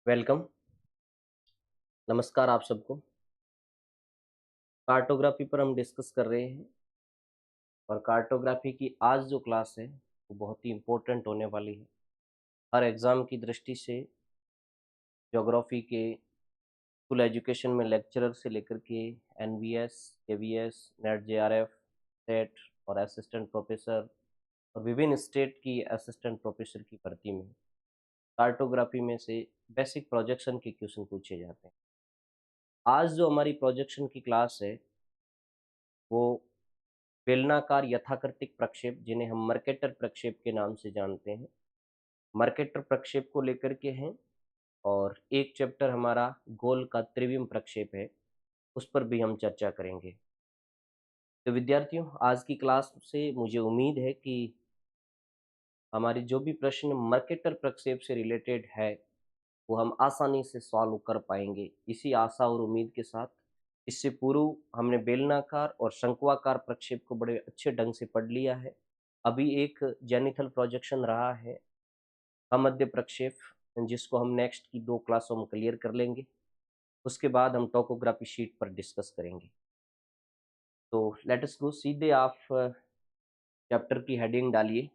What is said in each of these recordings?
Welcome. नमस्कार आप सबको। कार्टोग्राफी पर हम डिस्कस कर रहे हैं और कार्टोग्राफी की आज जो क्लास है वो बहुत ही इम्पोर्टेंट होने वाली है। हर एग्ज़ाम की दृष्टि से ज्योग्राफी के फुल एजुकेशन में लेक्चरर से लेकर के NVS, KVS, NET JRF, SET और असिस्टेंट प्रोफेसर और विभिन्न स्टेट की असिस्टेंट प्रोफेसर की भर्ती में कार्टोग्राफी में से बेसिक प्रोजेक्शन के क्वेश्चन पूछे जाते हैं। आज जो हमारी प्रोजेक्शन की क्लास है वो बेलनाकार यथाकृतिक प्रक्षेप जिन्हें हम मर्केटर प्रक्षेप के नाम से जानते हैं, मर्केटर प्रक्षेप को लेकर के हैं। और एक चैप्टर हमारा गोल का त्रिविम प्रक्षेप है, उस पर भी हम चर्चा करेंगे। तो विद्यार्थियों, आज की क्लास से मुझे उम्मीद है कि हमारे जो भी प्रश्न मर्केटर प्रक्षेप से रिलेटेड है वो हम आसानी से सॉल्व कर पाएंगे। इसी आशा और उम्मीद के साथ इससे पूर्व हमने बेलनाकार और शंक्वाकार प्रक्षेप को बड़े अच्छे ढंग से पढ़ लिया है। अभी एक जेनिथल प्रोजेक्शन रहा है अमध्य प्रक्षेप, जिसको हम नेक्स्ट की 2 क्लासों में क्लियर कर लेंगे। उसके बाद हम टोपोग्राफी शीट पर डिस्कस करेंगे। तो लेट अस गो, सीधे आप चैप्टर की हेडिंग डालिए।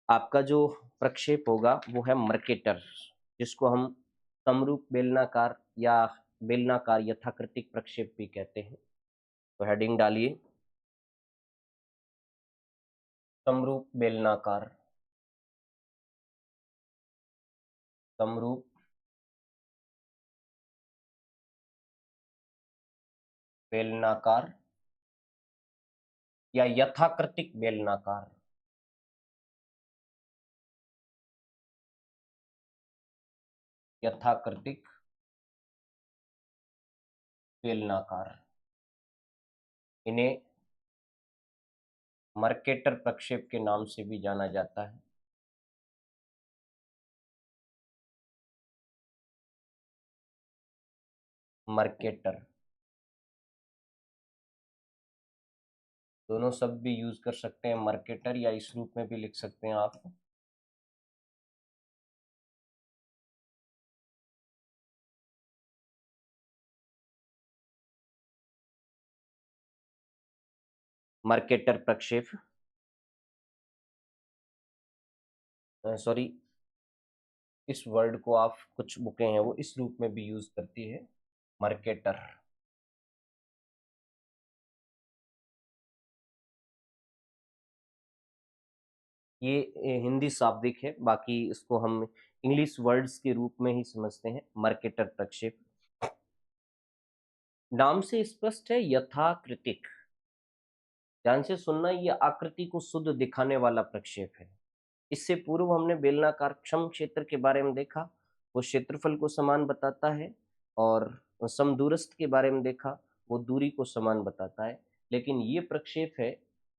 आपका जो प्रक्षेप होगा वो है मर्केटर, जिसको हम समरूप बेलनाकार या बेलनाकार यथाकृतिक प्रक्षेप भी कहते हैं। तो हेडिंग डालिए, समरूप बेलनाकार, समरूप बेलनाकार या यथाकृतिक बेलनाकार, यथाकृतिक बेलनाकार, इन्हें मर्केटर प्रक्षेप के नाम से भी जाना जाता है। मर्केटर, दोनों शब्द भी यूज कर सकते हैं, मर्केटर या इस रूप में भी लिख सकते हैं आप, मर्केटर प्रक्षेप। सॉरी, इस वर्ड को आप, कुछ बुकें हैं वो इस रूप में भी यूज करती है, मर्केटर। ये हिंदी शाब्दिक है, बाकी इसको हम इंग्लिश वर्ड्स के रूप में ही समझते हैं, मर्केटर प्रक्षेप। नाम से स्पष्ट है, यथाकृतिक। ध्यान से सुनना, ये आकृति को शुद्ध दिखाने वाला प्रक्षेप है। इससे पूर्व हमने बेलनाकार क्षम क्षेत्र के बारे में देखा, वो क्षेत्रफल को समान बताता है, और समदूरस्थ के बारे में देखा, वो दूरी को समान बताता है। लेकिन ये प्रक्षेप है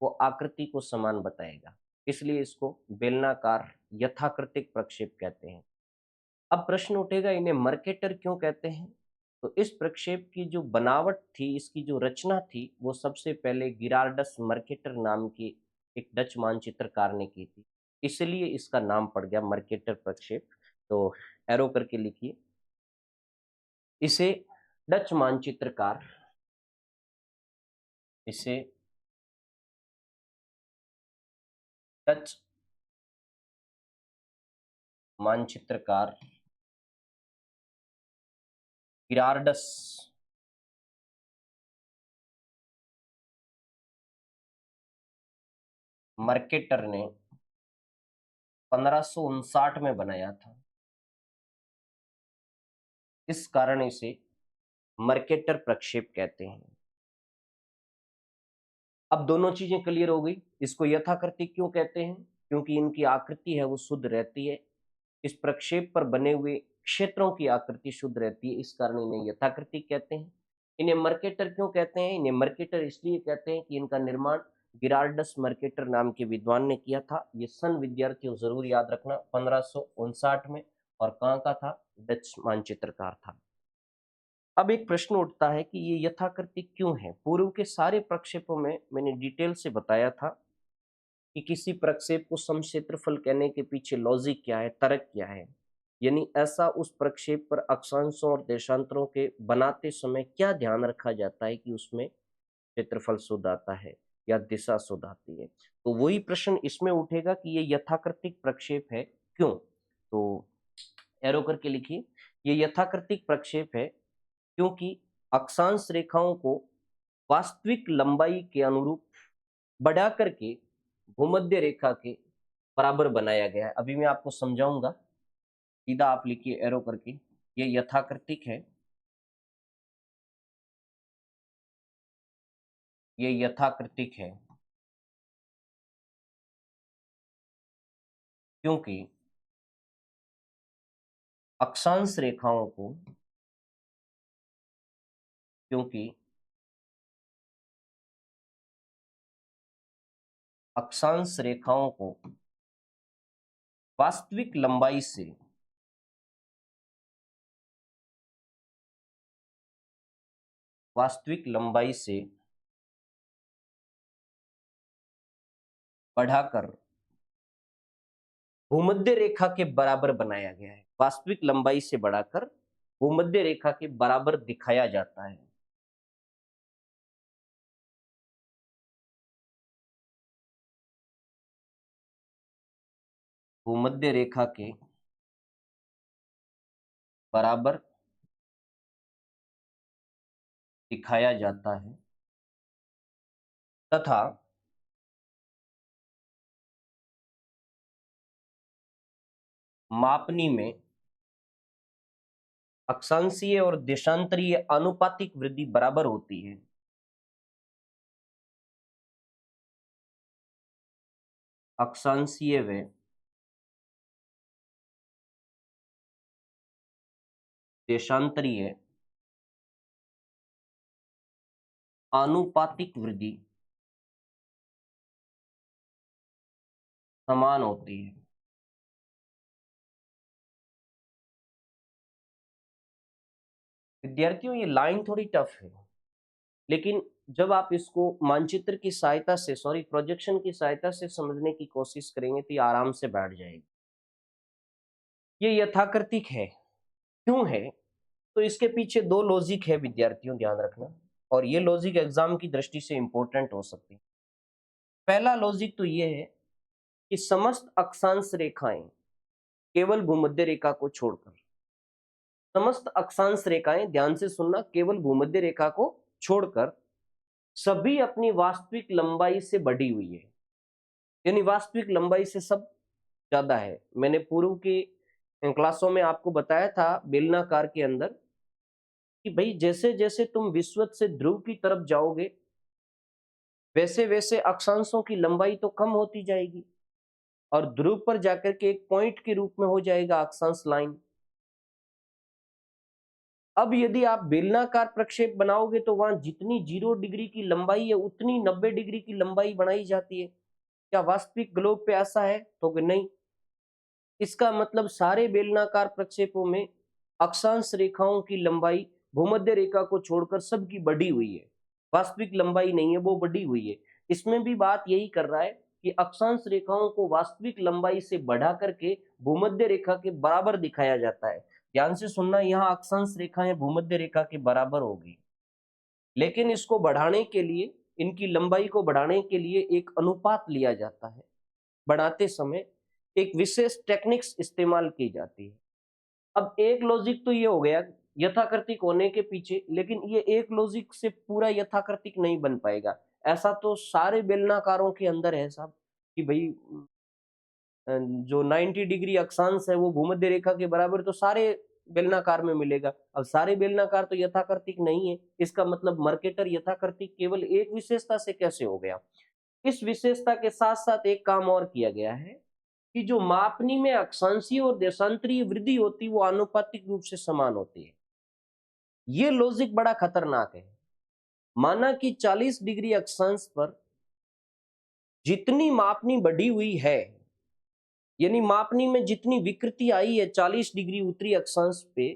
वो आकृति को समान बताएगा, इसलिए इसको बेलनाकार यथाकृतिक प्रक्षेप कहते हैं। अब प्रश्न उठेगा, इन्हें मर्केटर क्यों कहते हैं? तो इस प्रक्षेप की जो बनावट थी, इसकी जो रचना थी, वो सबसे पहले गिरार्डस मर्केटर नाम के एक डच मानचित्रकार ने की थी, इसलिए इसका नाम पड़ गया मर्केटर प्रक्षेप। तो एरो करके लिखिए, इसे डच मानचित्रकार, इसे डच मानचित्रकार गिरार्डस मर्केटर ने 1559 में बनाया था। इस कारण इसे मर्केटर प्रक्षेप कहते हैं। अब दोनों चीजें क्लियर हो गई। इसको यथाकृतिक क्यों कहते हैं? क्योंकि इनकी आकृति है वो शुद्ध रहती है। इस प्रक्षेप पर बने हुए क्षेत्रों की आकृति शुद्ध रहती है, इस कारण इन्हें यथाकृतिक कहते हैं। इन्हें मर्केटर क्यों कहते हैं? इन्हें मर्केटर इसलिए कहते हैं कि इनका निर्माण गिरार्डस मर्केटर नाम के विद्वान ने किया था। ये सन विद्यार्थियों जरूर याद रखना, 1559 में, और कहाँ का था? डच मानचित्रकार था। अब एक प्रश्न उठता है कि ये यथाकृतिक क्यों है? पूर्व के सारे प्रक्षेपों में मैंने डिटेल से बताया था कि किसी प्रक्षेप को समक्षेत्रफल कहने के पीछे लॉजिक क्या है, तर्क क्या है। यानी ऐसा उस प्रक्षेप पर अक्षांशों और देशांतरों के बनाते समय क्या ध्यान रखा जाता है कि उसमें क्षेत्रफल शुद्ध आता है या दिशा शुद्ध आती है। तो वही प्रश्न इसमें उठेगा कि ये यथाकृतिक प्रक्षेप है क्यों। तो एरो करके लिखिए, ये यथाकृतिक प्रक्षेप है क्योंकि अक्षांश रेखाओं को वास्तविक लंबाई के अनुरूप बढ़ा करके भूमध्य रेखा के बराबर बनाया गया है। अभी मैं आपको समझाऊंगा, सीधा आप लिखिए एरो करके, ये यथाकृतिक है, ये यथाकृतिक है क्योंकि अक्षांश रेखाओं को क्योंकि अक्षांश रेखाओं को वास्तविक लंबाई से बढ़ाकर भूमध्य रेखा के बराबर बनाया गया है। वास्तविक लंबाई से बढ़ाकर भूमध्य रेखा के बराबर दिखाया जाता है। भूमध्य रेखा के बराबर दिखाया जाता है तथा मापनी में अक्षांशीय और देशांतरीय आनुपातिक वृद्धि बराबर होती है। अक्षांशीय व देशांतरीय आनुपातिक वृद्धि समान होती है। विद्यार्थियों, ये लाइन थोड़ी टफ है, लेकिन जब आप इसको मानचित्र की सहायता से, सॉरी प्रोजेक्शन की सहायता से समझने की कोशिश करेंगे तो ये आराम से बैठ जाएगी। ये यथाकृतिक है क्यों है, तो इसके पीछे दो लॉजिक है विद्यार्थियों, ध्यान रखना, और ये लॉजिक एग्जाम की दृष्टि से इंपॉर्टेंट हो सकती है। पहला लॉजिक तो ये है कि समस्त अक्षांश रेखाएं केवल भूमध्य रेखा को छोड़कर, समस्त अक्षांश रेखाएं, ध्यान से सुनना, केवल भूमध्य रेखा को छोड़कर सभी अपनी वास्तविक लंबाई से बढ़ी हुई है। यानी वास्तविक लंबाई से सब ज्यादा है। मैंने पूर्व की क्लासों में आपको बताया था बेलनाकार के अंदर कि भाई जैसे जैसे तुम विषुवत से ध्रुव की तरफ जाओगे वैसे वैसे अक्षांशों की लंबाई तो कम होती जाएगी और ध्रुव पर जाकर के एक पॉइंट के रूप में हो जाएगा अक्षांश लाइन। अब यदि आप बेलनाकार प्रक्षेप बनाओगे तो वहां जितनी 0 डिग्री की लंबाई है उतनी 90 डिग्री की लंबाई बनाई जाती है। क्या वास्तविक ग्लोब पे ऐसा है? तो नहीं। इसका मतलब सारे बेलनाकार प्रक्षेपों में अक्षांश रेखाओं की लंबाई भूमध्य रेखा को छोड़कर सबकी बढ़ी हुई है, वास्तविक लंबाई नहीं है, वो बढ़ी हुई है। इसमें भी बात यही कर रहा है कि अक्षांश रेखाओं को वास्तविक लंबाई से बढ़ा करके भूमध्य रेखा के बराबर दिखाया जाता है। ध्यान से सुनना, यहाँ अक्षांश रेखाएं भूमध्य रेखा के बराबर होगी, लेकिन इसको बढ़ाने के लिए, इनकी लंबाई को बढ़ाने के लिए एक अनुपात लिया जाता है। बढ़ाते समय एक विशेष टेक्निक्स इस्तेमाल की जाती है। अब एक लॉजिक तो ये हो गया यथाकृतिक होने के पीछे, लेकिन ये एक लॉजिक से पूरा यथाकृतिक नहीं बन पाएगा। ऐसा तो सारे बेलनाकारों के अंदर है साहब कि भाई जो 90 डिग्री अक्षांश है वो भूमध्य रेखा के बराबर तो सारे बेलनाकार में मिलेगा। अब सारे बेलनाकार तो यथाकृतिक नहीं है, इसका मतलब मर्केटर यथाकृतिक केवल एक विशेषता से कैसे हो गया। इस विशेषता के साथ साथ एक काम और किया गया है कि जो मापनी में अक्षांशीय और देशांतरीय वृद्धि होती है वो आनुपातिक रूप से समान होती है। ये लॉजिक बड़ा खतरनाक है। माना कि 40 डिग्री अक्षांश पर जितनी मापनी बढ़ी हुई है, यानी मापनी में जितनी विकृति आई है 40 डिग्री उत्तरी अक्षांश पे,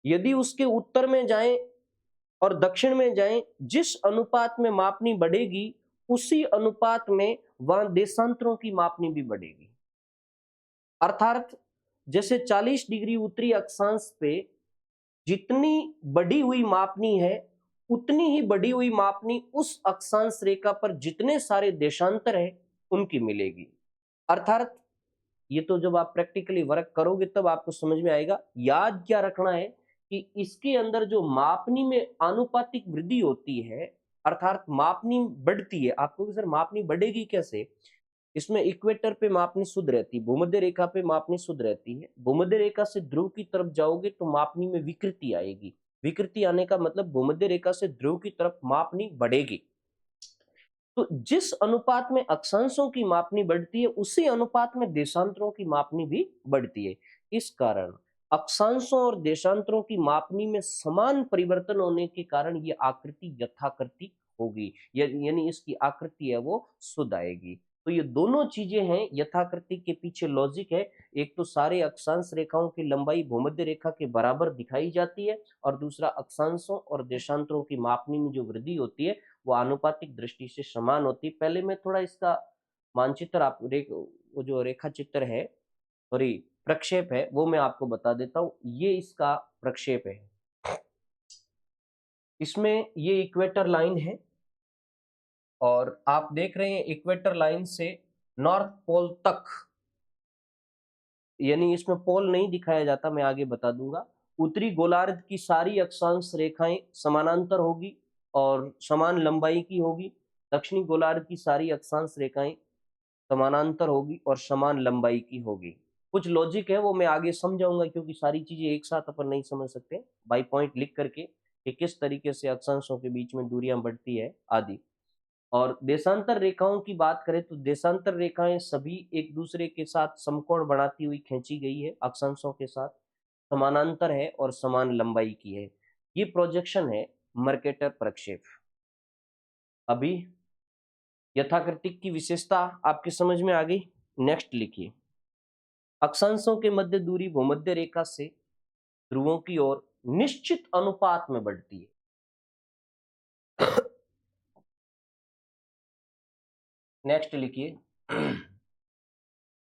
यदि उसके उत्तर में जाएं और दक्षिण में जाएं, जिस अनुपात में मापनी बढ़ेगी उसी अनुपात में वहां देशांतरों की मापनी भी बढ़ेगी। अर्थात जैसे 40 डिग्री उत्तरी अक्षांश पे जितनी बढ़ी हुई मापनी है उतनी ही बढ़ी हुई मापनी उस अक्षांश रेखा पर जितने सारे देशांतर है उनकी मिलेगी। अर्थात ये तो जब आप प्रैक्टिकली वर्क करोगे तब आपको समझ में आएगा। याद क्या रखना है कि इसके अंदर जो मापनी में आनुपातिक वृद्धि होती है, अर्थात मापनी बढ़ती है। आपको सर मापनी बढ़ेगी कैसे? इसमें इक्वेटर पे मापनी शुद्ध रहती है, भूमध्य रेखा पे मापनी शुद्ध रहती है। भूमध्य रेखा से ध्रुव की तरफ जाओगे तो मापनी में विकृति आएगी। विकृति आने का मतलब भूमध्य रेखा से ध्रुव की तरफ मापनी बढ़ेगी। तो जिस अनुपात में अक्षांशों की मापनी बढ़ती है उसी अनुपात में देशांतरों की मापनी भी बढ़ती है। इस कारण अक्षांशों और देशांतरों की मापनी में समान परिवर्तन होने के कारण ये आकृति यथाकृति होगी, यानी इसकी आकृति है वो शुद्ध आएगी। तो ये दोनों चीजें हैं यथाकृति के पीछे लॉजिक है। एक तो सारे अक्षांश रेखाओं की लंबाई भूमध्य रेखा के बराबर दिखाई जाती है और दूसरा अक्षांशों और देशांतरों की मापनी में जो वृद्धि होती है वो आनुपातिक दृष्टि से समान होती है। पहले मैं थोड़ा इसका मानचित्र आप वो जो रेखा चित्र है सॉरी प्रक्षेप है वो मैं आपको बता देता हूं। ये इसका प्रक्षेप है। इसमें ये इक्वेटर लाइन है और आप देख रहे हैं इक्वेटर लाइन से नॉर्थ पोल तक, यानी इसमें पोल नहीं दिखाया जाता, मैं आगे बता दूंगा। उत्तरी गोलार्ध की सारी अक्षांश रेखाएं समानांतर होगी और समान लंबाई की होगी। दक्षिणी गोलार्ध की सारी अक्षांश रेखाएं समानांतर होगी और समान लंबाई की होगी। कुछ लॉजिक है वो मैं आगे समझाऊंगा क्योंकि सारी चीजें एक साथ अपन नहीं समझ सकते बाई पॉइंट लिख करके कि किस तरीके से अक्षांशों के बीच में दूरियां बढ़ती है आदि। और देशांतर रेखाओं की बात करें तो देशांतर रेखाएं सभी एक दूसरे के साथ समकोण बनाती हुई खींची गई है, अक्षांशों के साथ समानांतर है और समान लंबाई की है। ये प्रोजेक्शन है मर्केटर प्रक्षेप। अभी यथाकृतिक की विशेषता आपके समझ में आ गई। नेक्स्ट लिखिए, अक्षांशों के मध्य दूरी भूमध्य रेखा से ध्रुवों की ओर निश्चित अनुपात में बढ़ती है। नेक्स्ट लिखिए,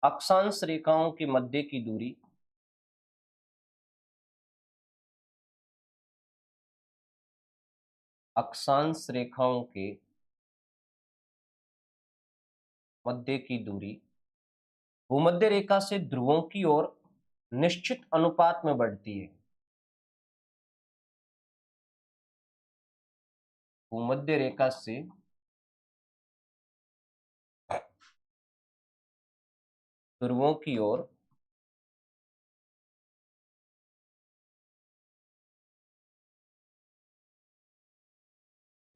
अक्षांश रेखाओं के मध्य की दूरी अक्षांश रेखाओं के मध्य की दूरी भूमध्य रेखा से ध्रुवों की ओर निश्चित अनुपात में बढ़ती है। भूमध्य रेखा से ध्रुवों की ओर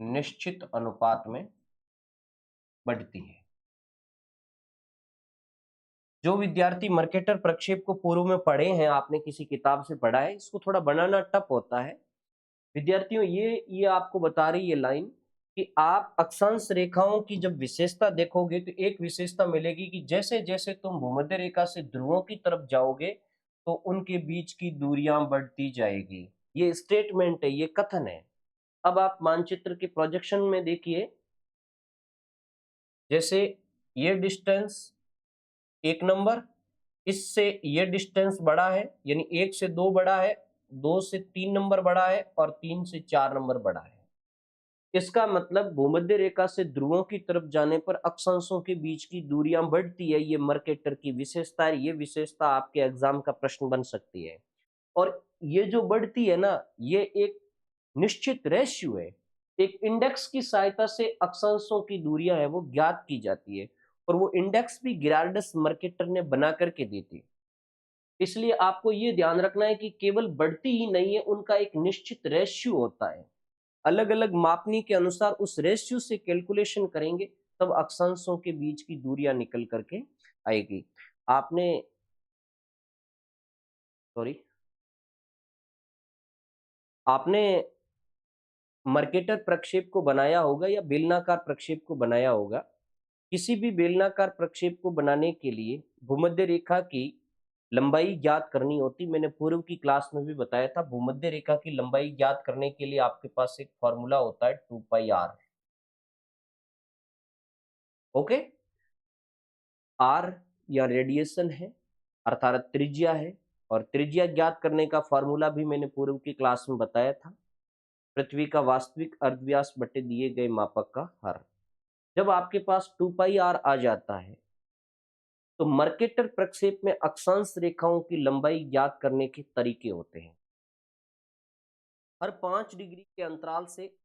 निश्चित अनुपात में बढ़ती है। जो विद्यार्थी मर्केटर प्रक्षेप को पूर्व में पढ़े हैं, आपने किसी किताब से पढ़ा है, इसको थोड़ा बनाना टफ होता है विद्यार्थियों। ये आपको बता रही है लाइन कि आप अक्षांश रेखाओं की जब विशेषता देखोगे तो एक विशेषता मिलेगी कि जैसे जैसे तुम भूमध्य रेखा से ध्रुवों की तरफ जाओगे तो उनके बीच की दूरियां बढ़ती जाएगी। ये स्टेटमेंट है, ये कथन है। अब आप मानचित्र के प्रोजेक्शन में देखिए, जैसे ये डिस्टेंस 1 नंबर, इससे ये डिस्टेंस बड़ा है, यानी 1 से 2 बड़ा है, 2 से 3 नंबर बड़ा है और 3 से 4 नंबर बड़ा है। इसका मतलब भूमध्य रेखा से ध्रुवों की तरफ जाने पर अक्षांशों के बीच की दूरियां बढ़ती है। ये मर्केटर की विशेषता है। ये विशेषता आपके एग्जाम का प्रश्न बन सकती है। और ये जो बढ़ती है ना, ये एक निश्चित रेशियो है। एक इंडेक्स की सहायता से अक्षांशों की दूरियां है वो ज्ञात की जाती है और वो इंडेक्स भी गिरार्डस मर्केटर ने बना करके दी थी। इसलिए आपको ये ध्यान रखना है कि केवल बढ़ती ही नहीं है, उनका एक निश्चित रेशियो होता है। अलग अलग मापनी के अनुसार उस रेशियो से कैलकुलेशन करेंगे तब अक्षांशों के बीच की दूरियां निकल करके आएगी। आपने आपने मर्केटर प्रक्षेप को बनाया होगा या बेलनाकार प्रक्षेप को बनाया होगा। किसी भी बेलनाकार प्रक्षेप को बनाने के लिए भूमध्य रेखा की लंबाई ज्ञात करनी होती। मैंने पूर्व की क्लास में भी बताया था, भूमध्य रेखा की लंबाई ज्ञात करने के लिए आपके पास एक फॉर्मूला होता है 2πr। ओके, आर या रेडिएशन है, अर्थात त्रिज्या है, और त्रिज्या ज्ञात करने का फॉर्मूला भी मैंने पूर्व की क्लास में बताया था, पृथ्वी का वास्तविक अर्धव्यास बटे दिए गए मापक का हर। जब आपके पास 2 पाई आर आ जाता है तो मर्केटर प्रक्षेप में अक्षांश रेखाओं की लंबाई ज्ञात करने के तरीके होते हैं। हर 5 डिग्री के अंतराल से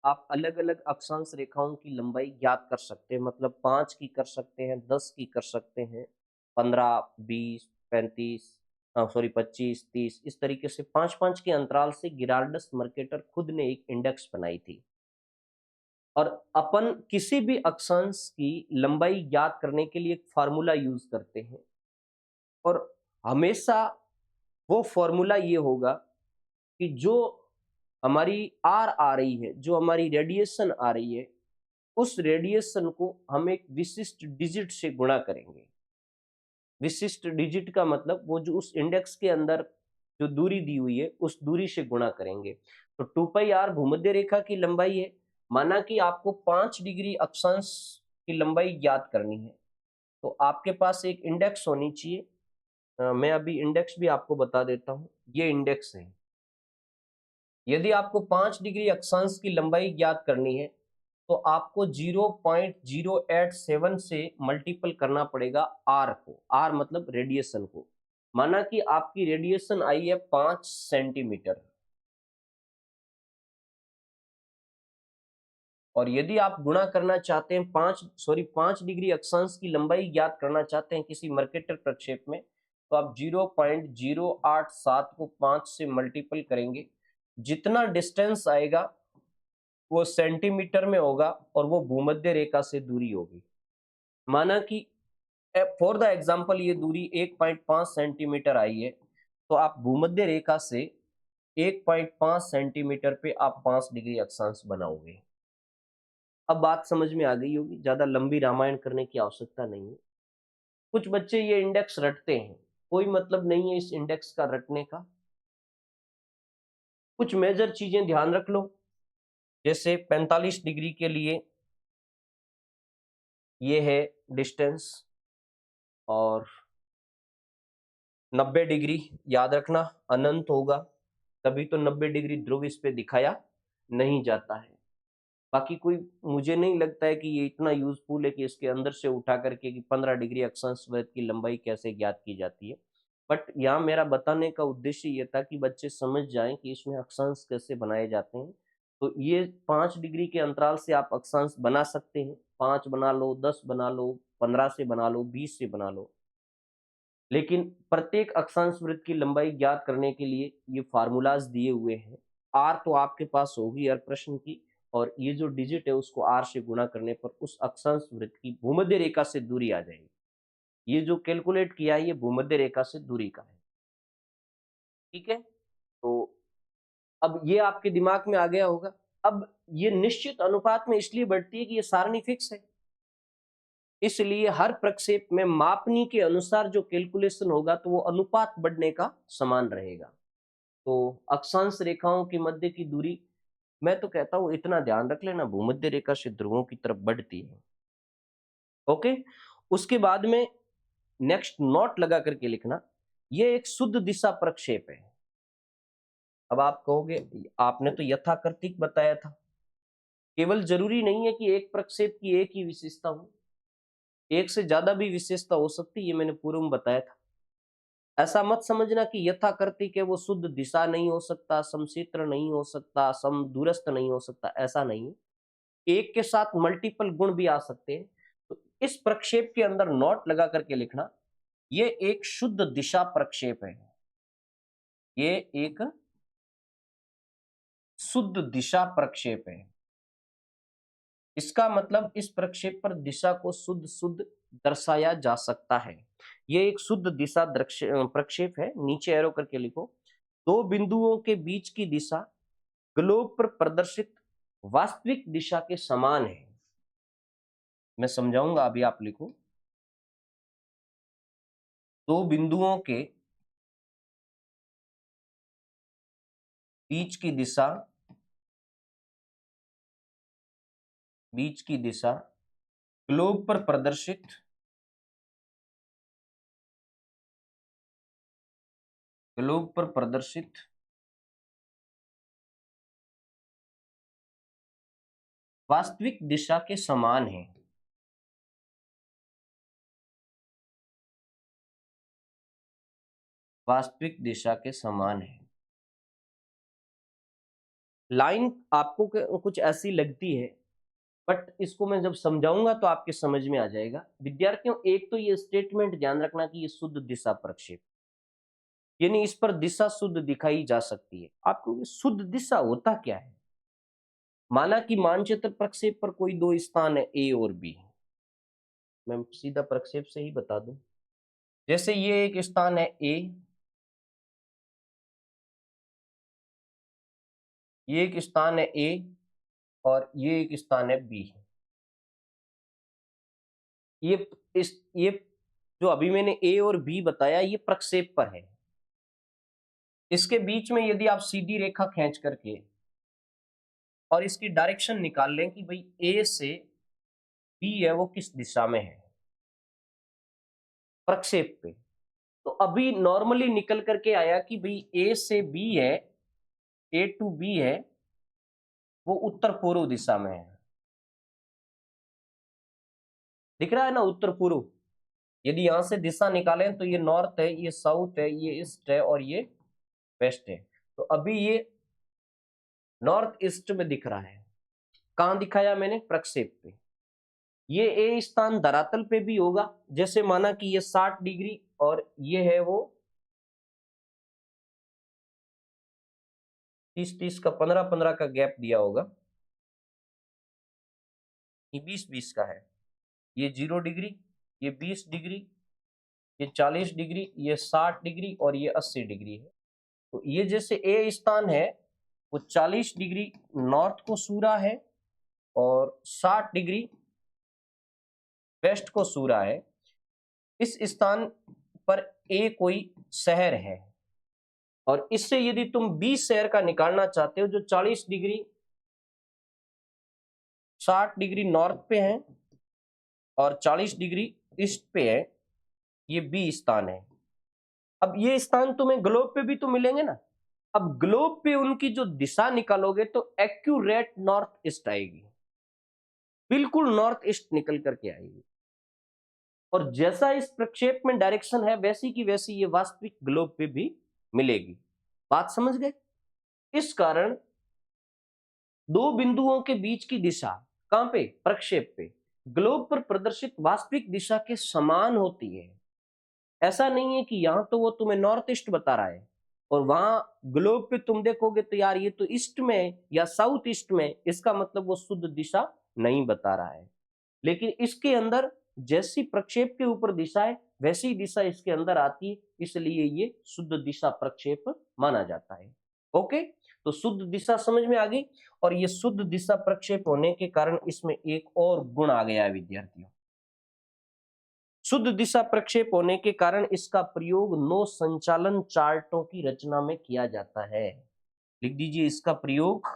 आप अलग अलग अक्षांश रेखाओं की लंबाई ज्ञात कर सकते हैं, मतलब 5 की कर सकते हैं, 10 की कर सकते हैं, 15, 20, 35, सॉरी 25, 30, इस तरीके से 5-5 के अंतराल से गिरार्डस मर्केटर खुद ने एक इंडेक्स बनाई थी। और अपन किसी भी अक्षांश की लंबाई ज्ञात करने के लिए एक फार्मूला यूज करते हैं, और हमेशा वो फॉर्मूला ये होगा कि जो हमारी आर आ रही है, जो हमारी रेडिएशन आ रही है, उस रेडिएशन को हम एक विशिष्ट डिजिट से गुणा करेंगे। विशिष्ट डिजिट का मतलब वो जो उस इंडेक्स के अंदर जो दूरी दी हुई है उस दूरी से गुणा करेंगे। तो 2 पाई आर भूमध्य रेखा की लंबाई है। माना कि आपको 5 डिग्री अक्षांश की लंबाई ज्ञात करनी है, तो आपके पास एक इंडेक्स होनी चाहिए। मैं अभी इंडेक्स भी आपको बता देता हूँ। ये इंडेक्स है। यदि आपको 5 डिग्री अक्षांश की लंबाई ज्ञात करनी है तो आपको 0.087 से मल्टीपल करना पड़ेगा आर को। आर मतलब रेडिएशन को। माना कि आपकी रेडिएशन आई है 5 सेंटीमीटर, और यदि आप गुणा करना चाहते हैं 5 डिग्री अक्षांश की लंबाई ज्ञात करना चाहते हैं किसी मर्केटर प्रक्षेप में, तो आप 0.087 को 5 से मल्टीपल करेंगे। जितना डिस्टेंस आएगा वो सेंटीमीटर में होगा और वो भूमध्य रेखा से दूरी होगी। माना कि फॉर द एग्जाम्पल ये दूरी 1.5 सेंटीमीटर आई है, तो आप भूमध्य रेखा से 1.5 सेंटीमीटर पे आप 5 डिग्री अक्षांश बनाओगे। अब बात समझ में आ गई होगी, ज्यादा लंबी रामायण करने की आवश्यकता नहीं है। कुछ बच्चे ये इंडेक्स रटते हैं, कोई मतलब नहीं है इस इंडेक्स का रटने का। कुछ मेजर चीजें ध्यान रख लो, जैसे 45 डिग्री के लिए ये है डिस्टेंस, और 90 डिग्री याद रखना अनंत होगा, तभी तो 90 डिग्री ध्रुव इस पे दिखाया नहीं जाता है। बाकी कोई मुझे नहीं लगता है कि ये इतना यूजफुल है कि इसके अंदर से उठा करके कि 15 डिग्री अक्षांश वृत्त की लंबाई कैसे ज्ञात की जाती है। बट यहाँ मेरा बताने का उद्देश्य ये था कि बच्चे समझ जाएं कि इसमें अक्षांश कैसे बनाए जाते हैं। तो ये 5 डिग्री के अंतराल से आप अक्षांश बना सकते हैं। 5 बना लो, 10 बना लो, 15 से बना लो, 20 से बना लो, लेकिन प्रत्येक अक्षांश वृत्त की लंबाई ज्ञात करने के लिए ये फार्मूलाज दिए हुए हैं। आर तो आपके पास होगी हर प्रश्न की, और ये जो डिजिट है उसको आर से गुणा करने पर उस अक्षांश वृत्त की भूमध्य रेखा से दूरी आ जाएगी। ये जो कैलकुलेट किया है ये भूमध्य रेखा से दूरी का है। ठीक है, तो अब ये आपके दिमाग में आ गया होगा। अब ये निश्चित अनुपात में इसलिए बढ़ती है कि ये सारणी फिक्स है, इसलिए हर प्रक्षेप में मापनी के अनुसार जो कैलकुलेशन होगा तो वो अनुपात बढ़ने का समान रहेगा। तो अक्षांश रेखाओं के मध्य की दूरी, मैं तो कहता हूं इतना ध्यान रख लेना, भूमध्य रेखा से ध्रुवों की तरफ बढ़ती है। ओके, उसके बाद में नेक्स्ट नोट लगा करके लिखना, ये एक शुद्ध दिशा प्रक्षेप है। अब आप कहोगे आपने तो यथाकृतिक बताया था। केवल जरूरी नहीं है कि एक प्रक्षेप की एक ही विशेषता हो, एक से ज्यादा भी विशेषता हो सकती है, ये मैंने पूर्व में बताया था। ऐसा मत समझना कि यथाकृतिक है वो शुद्ध दिशा नहीं हो सकता, समक्षेत्र नहीं हो सकता, समदूरस्थ नहीं हो सकता, ऐसा नहीं है। एक के साथ मल्टीपल गुण भी आ सकते हैं। तो इस प्रक्षेप के अंदर नोट लगा करके लिखना, ये एक शुद्ध दिशा प्रक्षेप है। ये एक शुद्ध दिशा प्रक्षेप है। इसका मतलब इस प्रक्षेप पर दिशा को शुद्ध शुद्ध दर्शाया जा सकता है। ये एक शुद्ध दिशा प्रक्षेप है। नीचे एरो करके लिखो, दो बिंदुओं के बीच की दिशा ग्लोब पर प्रदर्शित वास्तविक दिशा के समान है। मैं समझाऊंगा, अभी आप लिखो, दो बिंदुओं के बीच की दिशा ग्लोब पर प्रदर्शित ग्लोब पर प्रदर्शित वास्तविक दिशा के समान है। वास्तविक दिशा के समान है। लाइन आपको कुछ ऐसी लगती है, बट इसको मैं जब समझाऊंगा तो आपके समझ में आ जाएगा। विद्यार्थियों, एक तो ये स्टेटमेंट ध्यान रखना कि ये शुद्ध दिशा प्रक्षेप, यानी इस पर दिशा शुद्ध दिखाई जा सकती है। आपको शुद्ध दिशा होता क्या है? माना कि मानचित्र प्रक्षेप पर कोई दो स्थान है, ए और बी। मैं सीधा प्रक्षेप से ही बता दूं। जैसे ये एक स्थान है ए, ये एक स्थान है ए, और ये एक स्थान है बी। ये जो अभी मैंने ए और बी बताया, ये प्रक्षेप पर है। इसके बीच में यदि आप सीधी रेखा खींच करके और इसकी डायरेक्शन निकाल लें कि भाई ए से बी है वो किस दिशा में है प्रक्षेप पे, तो अभी नॉर्मली निकल करके आया कि भाई ए से बी है, ए टू बी है, वो उत्तर पूर्व दिशा में है। दिख रहा है ना, उत्तर पूर्व। यदि यहां से दिशा निकालें तो ये नॉर्थ है, ये साउथ है, ये ईस्ट है और ये वेस्ट है। तो अभी ये नॉर्थ ईस्ट में दिख रहा है। कहां दिखाया मैंने? प्रक्षेप पे। ये ए स्थान धरातल पे भी होगा। जैसे माना कि ये 60 डिग्री और ये है वो 30-30 का, 15-15 का गैप दिया होगा। ये 20-20 का है। ये 0 डिग्री, ये 20 डिग्री, ये 40 डिग्री, ये 60 डिग्री और ये 80 डिग्री है। तो ये जैसे ए स्थान है वो 40 डिग्री नॉर्थ को सू रहा है और 60 डिग्री वेस्ट को सू रहा है। इस स्थान पर ए कोई शहर है, और इससे यदि तुम बी शहर का निकालना चाहते हो, जो 40 डिग्री 60 डिग्री नॉर्थ पे है और 40 डिग्री ईस्ट पे है, ये बी स्थान है। अब ये स्थान तुम्हें ग्लोब पे भी तो मिलेंगे ना। अब ग्लोब पे उनकी जो दिशा निकालोगे तो एक्यूरेट नॉर्थ ईस्ट आएगी, बिल्कुल नॉर्थ ईस्ट निकल करके आएगी। और जैसा इस प्रक्षेप में डायरेक्शन है, वैसी की वैसी ये वास्तविक ग्लोब पे भी मिलेगी। बात समझ गए? इस कारण दो बिंदुओं के बीच की दिशा कहां पे? प्रक्षेप पे। ग्लोब पर प्रदर्शित वास्तविक दिशा के समान होती है। ऐसा नहीं है कि यहां तो वो तुम्हें नॉर्थ ईस्ट बता रहा है और वहां ग्लोब पे तुम देखोगे तो यार ये तो ईस्ट में या साउथ ईस्ट में, इसका मतलब वो शुद्ध दिशा नहीं बता रहा है। लेकिन इसके अंदर जैसी प्रक्षेप के ऊपर दिशा है, वैसी दिशा इसके अंदर आती है, इसलिए ये शुद्ध दिशा प्रक्षेप माना जाता है। ओके, तो शुद्ध दिशा समझ में आ गई। और ये शुद्ध दिशा प्रक्षेप होने के कारण इसमें एक और गुण आ गया है विद्यार्थियों। शुद्ध दिशा प्रक्षेप होने के कारण इसका प्रयोग नो संचालन चार्टों की रचना में किया जाता है। लिख दीजिए, इसका प्रयोग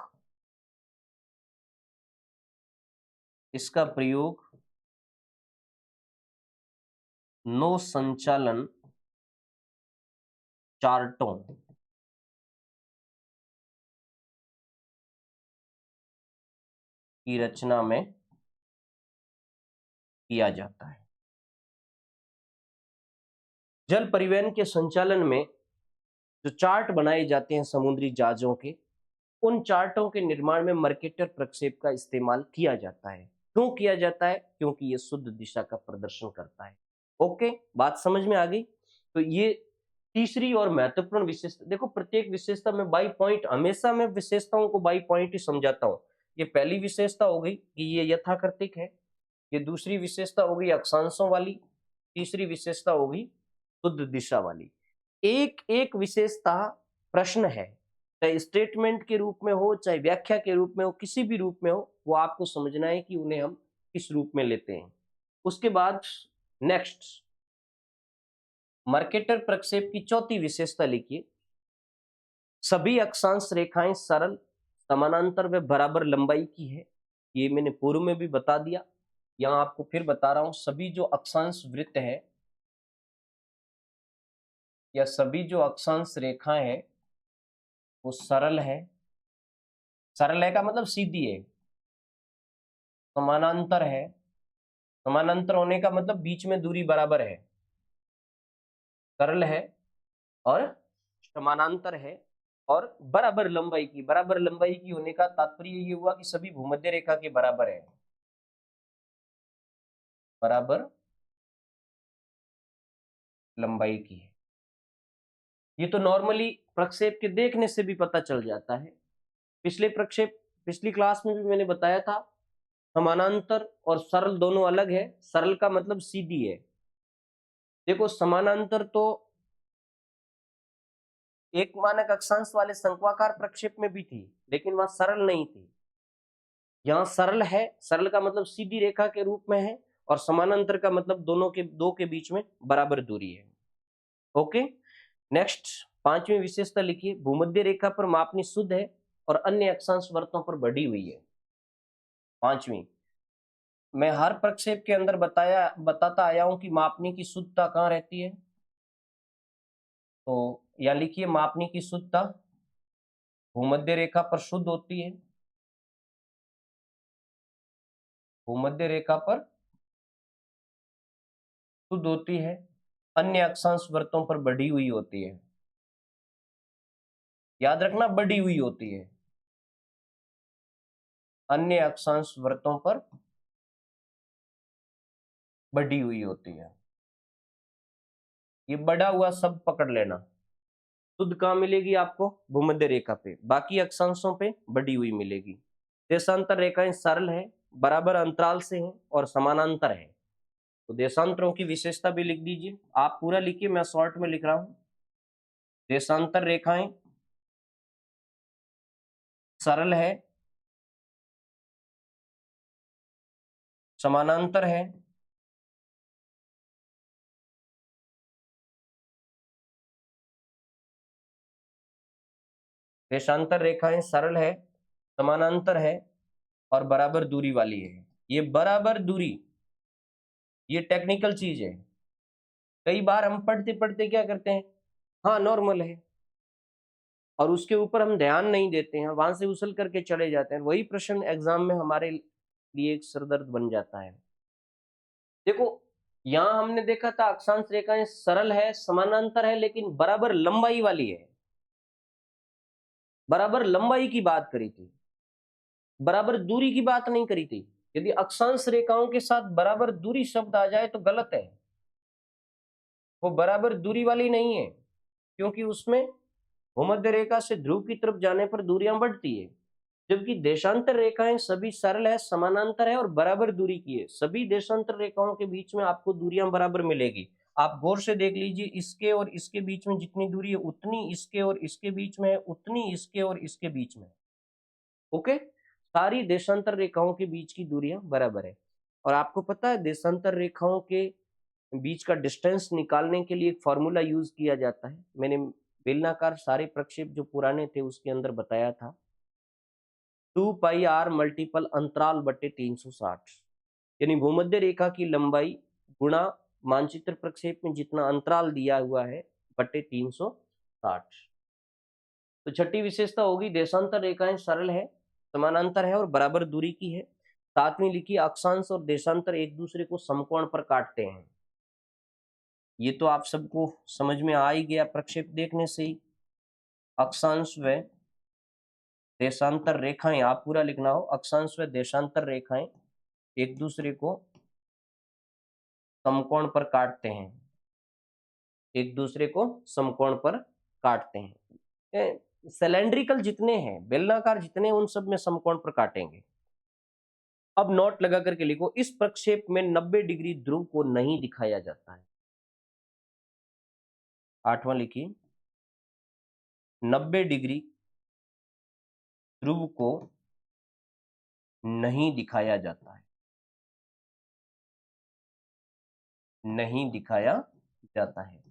नो संचालन चार्टों की रचना में किया जाता है। जल परिवहन के संचालन में जो चार्ट बनाए जाते हैं समुद्री जहाजों के, उन चार्टों के निर्माण में मर्केटर प्रक्षेप का इस्तेमाल किया जाता है। क्यों किया जाता है? क्योंकि ये शुद्ध दिशा का प्रदर्शन करता है। ओके, बात समझ में आ गई। तो ये तीसरी और महत्वपूर्ण विशेषता। देखो, प्रत्येक विशेषता में बाई पॉइंट, हमेशा मैं विशेषताओं को बाई पॉइंट ही समझाता हूं। ये पहली विशेषता हो गई कि ये यथाकृतिक है। ये दूसरी विशेषता हो गई अक्षांशों वाली। तीसरी विशेषता हो गई शुद्ध दिशा वाली। एक एक विशेषता प्रश्न है, चाहे स्टेटमेंट के रूप में हो, चाहे व्याख्या के रूप में हो, किसी भी रूप में हो, वो आपको समझना है कि उन्हें हम किस रूप में लेते हैं। उसके बाद नेक्स्ट, मर्केटर प्रक्षेप की चौथी विशेषता लिखिए, सभी अक्षांश रेखाएं सरल, समानांतर व बराबर लंबाई की है। ये मैंने पूर्व में भी बता दिया, यहां आपको फिर बता रहा हूं। सभी जो अक्षांश वृत्त है या सभी जो अक्षांश रेखाएं हैं वो सरल है। सरल है का मतलब सीधी है, समानांतर है, समानांतर होने का मतलब बीच में दूरी बराबर है, सरल है और समानांतर है और बराबर लंबाई की होने का तात्पर्य ये हुआ कि सभी भूमध्य रेखा के बराबर है, बराबर लंबाई की है। ये तो नॉर्मली प्रक्षेप के देखने से भी पता चल जाता है। पिछली क्लास में भी मैंने बताया था, समानांतर और सरल दोनों अलग है। सरल का मतलब सीधी है। देखो समानांतर तो एक मानक अक्षांश वाले शंक्वाकार प्रक्षेप में भी थी, लेकिन वहां सरल नहीं थी। यहाँ सरल है, सरल का मतलब सीधी रेखा के रूप में है, और समानांतर का मतलब दो के बीच में बराबर दूरी है। ओके, नेक्स्ट 5वीं विशेषता लिखिए, भूमध्य रेखा पर मापनी शुद्ध है और अन्य अक्षांश वृत्तों पर बढ़ी हुई है। 5वीं, मैं हर प्रक्षेप के अंदर बताता आया हूं कि मापनी की शुद्धता कहाँ रहती है। तो या लिखिए, मापनी की शुद्धता भूमध्य रेखा पर शुद्ध होती है, भूमध्य रेखा पर शुद्ध होती है, अन्य अक्षांश वृत्तों पर बढ़ी हुई होती है। याद रखना, बढ़ी हुई होती है, अन्य अक्षांश वृत्तों पर बढ़ी हुई होती है। ये बढ़ा हुआ सब पकड़ लेना। शुद्ध कहाँ मिलेगी आपको? भूमध्य रेखा पे, बाकी अक्षांशों पे बढ़ी हुई मिलेगी। देशांतर रेखाएं सरल है, बराबर अंतराल से हैं और समानांतर है। तो देशांतरों की विशेषता भी लिख दीजिए। आप पूरा लिखिए, मैं शॉर्ट में लिख रहा हूं। देशांतर रेखाएं सरल है, समानांतर है, देशांतर रेखाएं सरल है, समानांतर है और बराबर दूरी वाली है। ये बराबर दूरी, ये टेक्निकल चीज है। कई बार हम पढ़ते पढ़ते क्या करते हैं, हाँ नॉर्मल है, और उसके ऊपर हम ध्यान नहीं देते हैं, वहां से उछल करके चले जाते हैं। वही प्रश्न एग्जाम में हमारे लिए एक सरदर्द बन जाता है। देखो, यहां हमने देखा था अक्षांश रेखाएं सरल है, समानांतर है, लेकिन बराबर लंबाई वाली है। बराबर लंबाई की बात करी थी, बराबर दूरी की बात नहीं करी थी। यदि अक्षांश रेखाओं के साथ बराबर दूरी शब्द आ जाए तो गलत है, वो बराबर दूरी वाली नहीं है, क्योंकि उसमें भूमध्य रेखा से ध्रुव की तरफ जाने पर दूरियां बढ़ती है। जबकि देशांतर रेखाएं सभी सरल है, समानांतर है और बराबर दूरी की है। सभी देशांतर रेखाओं के बीच में आपको दूरियां बराबर मिलेगी। आप गौर से देख लीजिए, इसके और इसके बीच में जितनी दूरी है उतनी इसके और इसके बीच में है, उतनी इसके और इसके बीच में। ओके, सारी देशांतर रेखाओं के बीच की दूरियां बराबर है। और आपको पता है, देशांतर रेखाओं के बीच का डिस्टेंस निकालने के लिए एक फॉर्मूला यूज किया जाता है। मैंने बेलनाकार सारे प्रक्षेप जो पुराने थे उसके अंदर बताया था, 2πr मल्टीपल अंतराल बटे 360, यानी भूमध्य रेखा की लंबाई गुणा मानचित्र प्रक्षेप में जितना अंतराल दिया हुआ है बटे 360। तो छठी विशेषता होगी, देशांतर रेखाएं सरल है, समानांतर है और बराबर दूरी की है। 7वीं लिखी, अक्षांश और देशांतर एक दूसरे को समकोण पर काटते हैं। ये तो आप सबको समझ में आ ही गया प्रक्षेप देखने से ही। अक्षांश व देशांतर रेखाएं, आप पूरा लिखना हो, अक्षांश व देशांतर रेखाएं एक दूसरे को समकोण पर काटते हैं, एक दूसरे को समकोण पर काटते हैं। सिलेंड्रिकल जितने हैं, बेलनाकार जितने, उन सब में समकोण पर काटेंगे। अब नोट लगा करके लिखो, इस प्रक्षेप में 90 डिग्री ध्रुव को नहीं दिखाया जाता है। 8वां लिखिए, 90 डिग्री ध्रुव को नहीं दिखाया जाता है, नहीं दिखाया जाता है।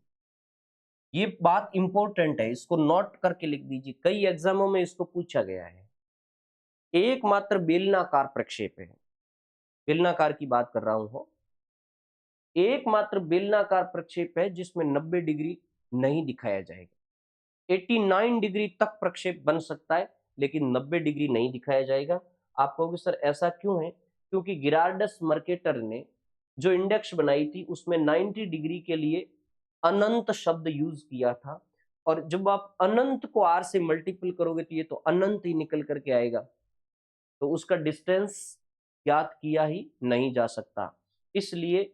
ये बात इंपॉर्टेंट है, इसको नोट करके लिख दीजिए, कई एग्जामों में इसको पूछा गया है। एकमात्र बेलनाकार प्रक्षेप है, बेलनाकार की बात कर रहा हूं, एकमात्र बेलनाकार प्रक्षेप है जिसमें 90 डिग्री नहीं दिखाया जाएगा। 89 डिग्री तक प्रक्षेप बन सकता है, लेकिन 90 डिग्री नहीं दिखाया जाएगा। आप कहोगे सर ऐसा क्यों है? क्योंकि गिरार्डस मर्केटर ने जो इंडेक्स बनाई थी उसमें 90 डिग्री के लिए अनंत शब्द यूज किया था, और जब आप अनंत को r से मल्टीपल करोगे तो ये तो अनंत ही निकल करके आएगा, तो उसका डिस्टेंस ज्ञात किया ही नहीं जा सकता। इसलिए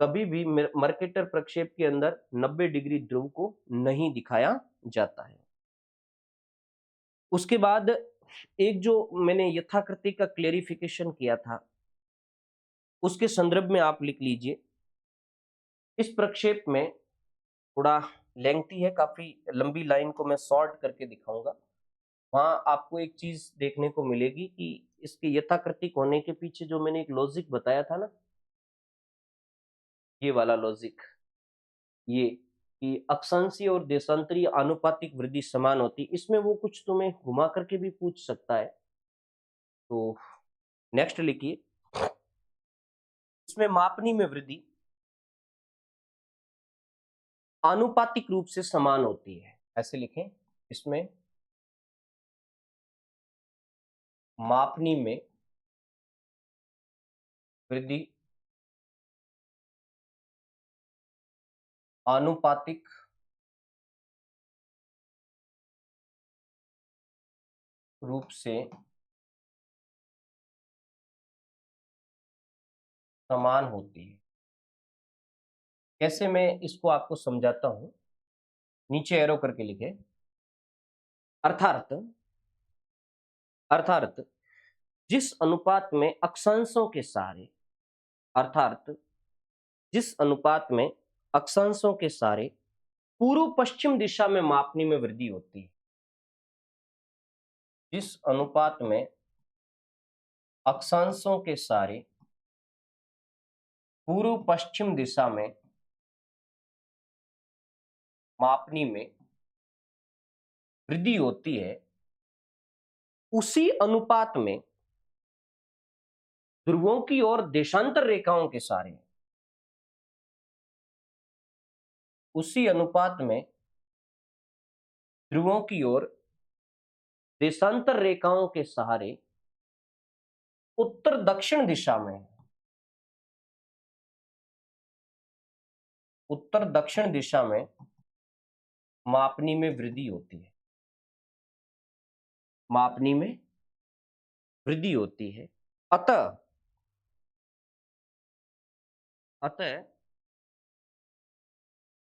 कभी भी मर्केटर प्रक्षेप के अंदर 90 डिग्री ध्रुव को नहीं दिखाया जाता है। उसके बाद एक जो मैंने यथाकृति का क्लेरिफिकेशन किया था, उसके संदर्भ में आप लिख लीजिए। इस प्रक्षेप में थोड़ा लेंथी है, काफी लंबी लाइन को मैं शॉर्ट करके दिखाऊंगा। वहां आपको एक चीज देखने को मिलेगी कि इसके यथाकृतिक होने के पीछे जो मैंने एक लॉजिक बताया था ना, ये वाला लॉजिक, ये कि अक्षांशीय और देशांतरीय आनुपातिक वृद्धि समान होती, इसमें वो कुछ तुम्हें घुमा करके भी पूछ सकता है। तो नेक्स्ट लिखिए, इसमें मापनी में वृद्धि आनुपातिक रूप से समान होती है, ऐसे लिखें। इसमें मापनी में वृद्धि आनुपातिक रूप से समान होती है। कैसे, मैं इसको आपको समझाता हूं। नीचे एरो करके लिखे। अर्थात अर्थात जिस अनुपात में अक्षांशों के सारे अर्थात जिस अनुपात में अक्षांशों के सारे पूर्व पश्चिम दिशा में मापनी में वृद्धि होती है, जिस अनुपात में अक्षांशों के सारे पूर्व पश्चिम दिशा में मापनी में वृद्धि होती है, उसी अनुपात में ध्रुवों की ओर देशांतर रेखाओं के सारे उसी अनुपात में ध्रुवों की ओर देशांतर रेखाओं के सहारे उत्तर दक्षिण दिशा में उत्तर दक्षिण दिशा में मापनी में वृद्धि होती है, मापनी में वृद्धि होती है। अतः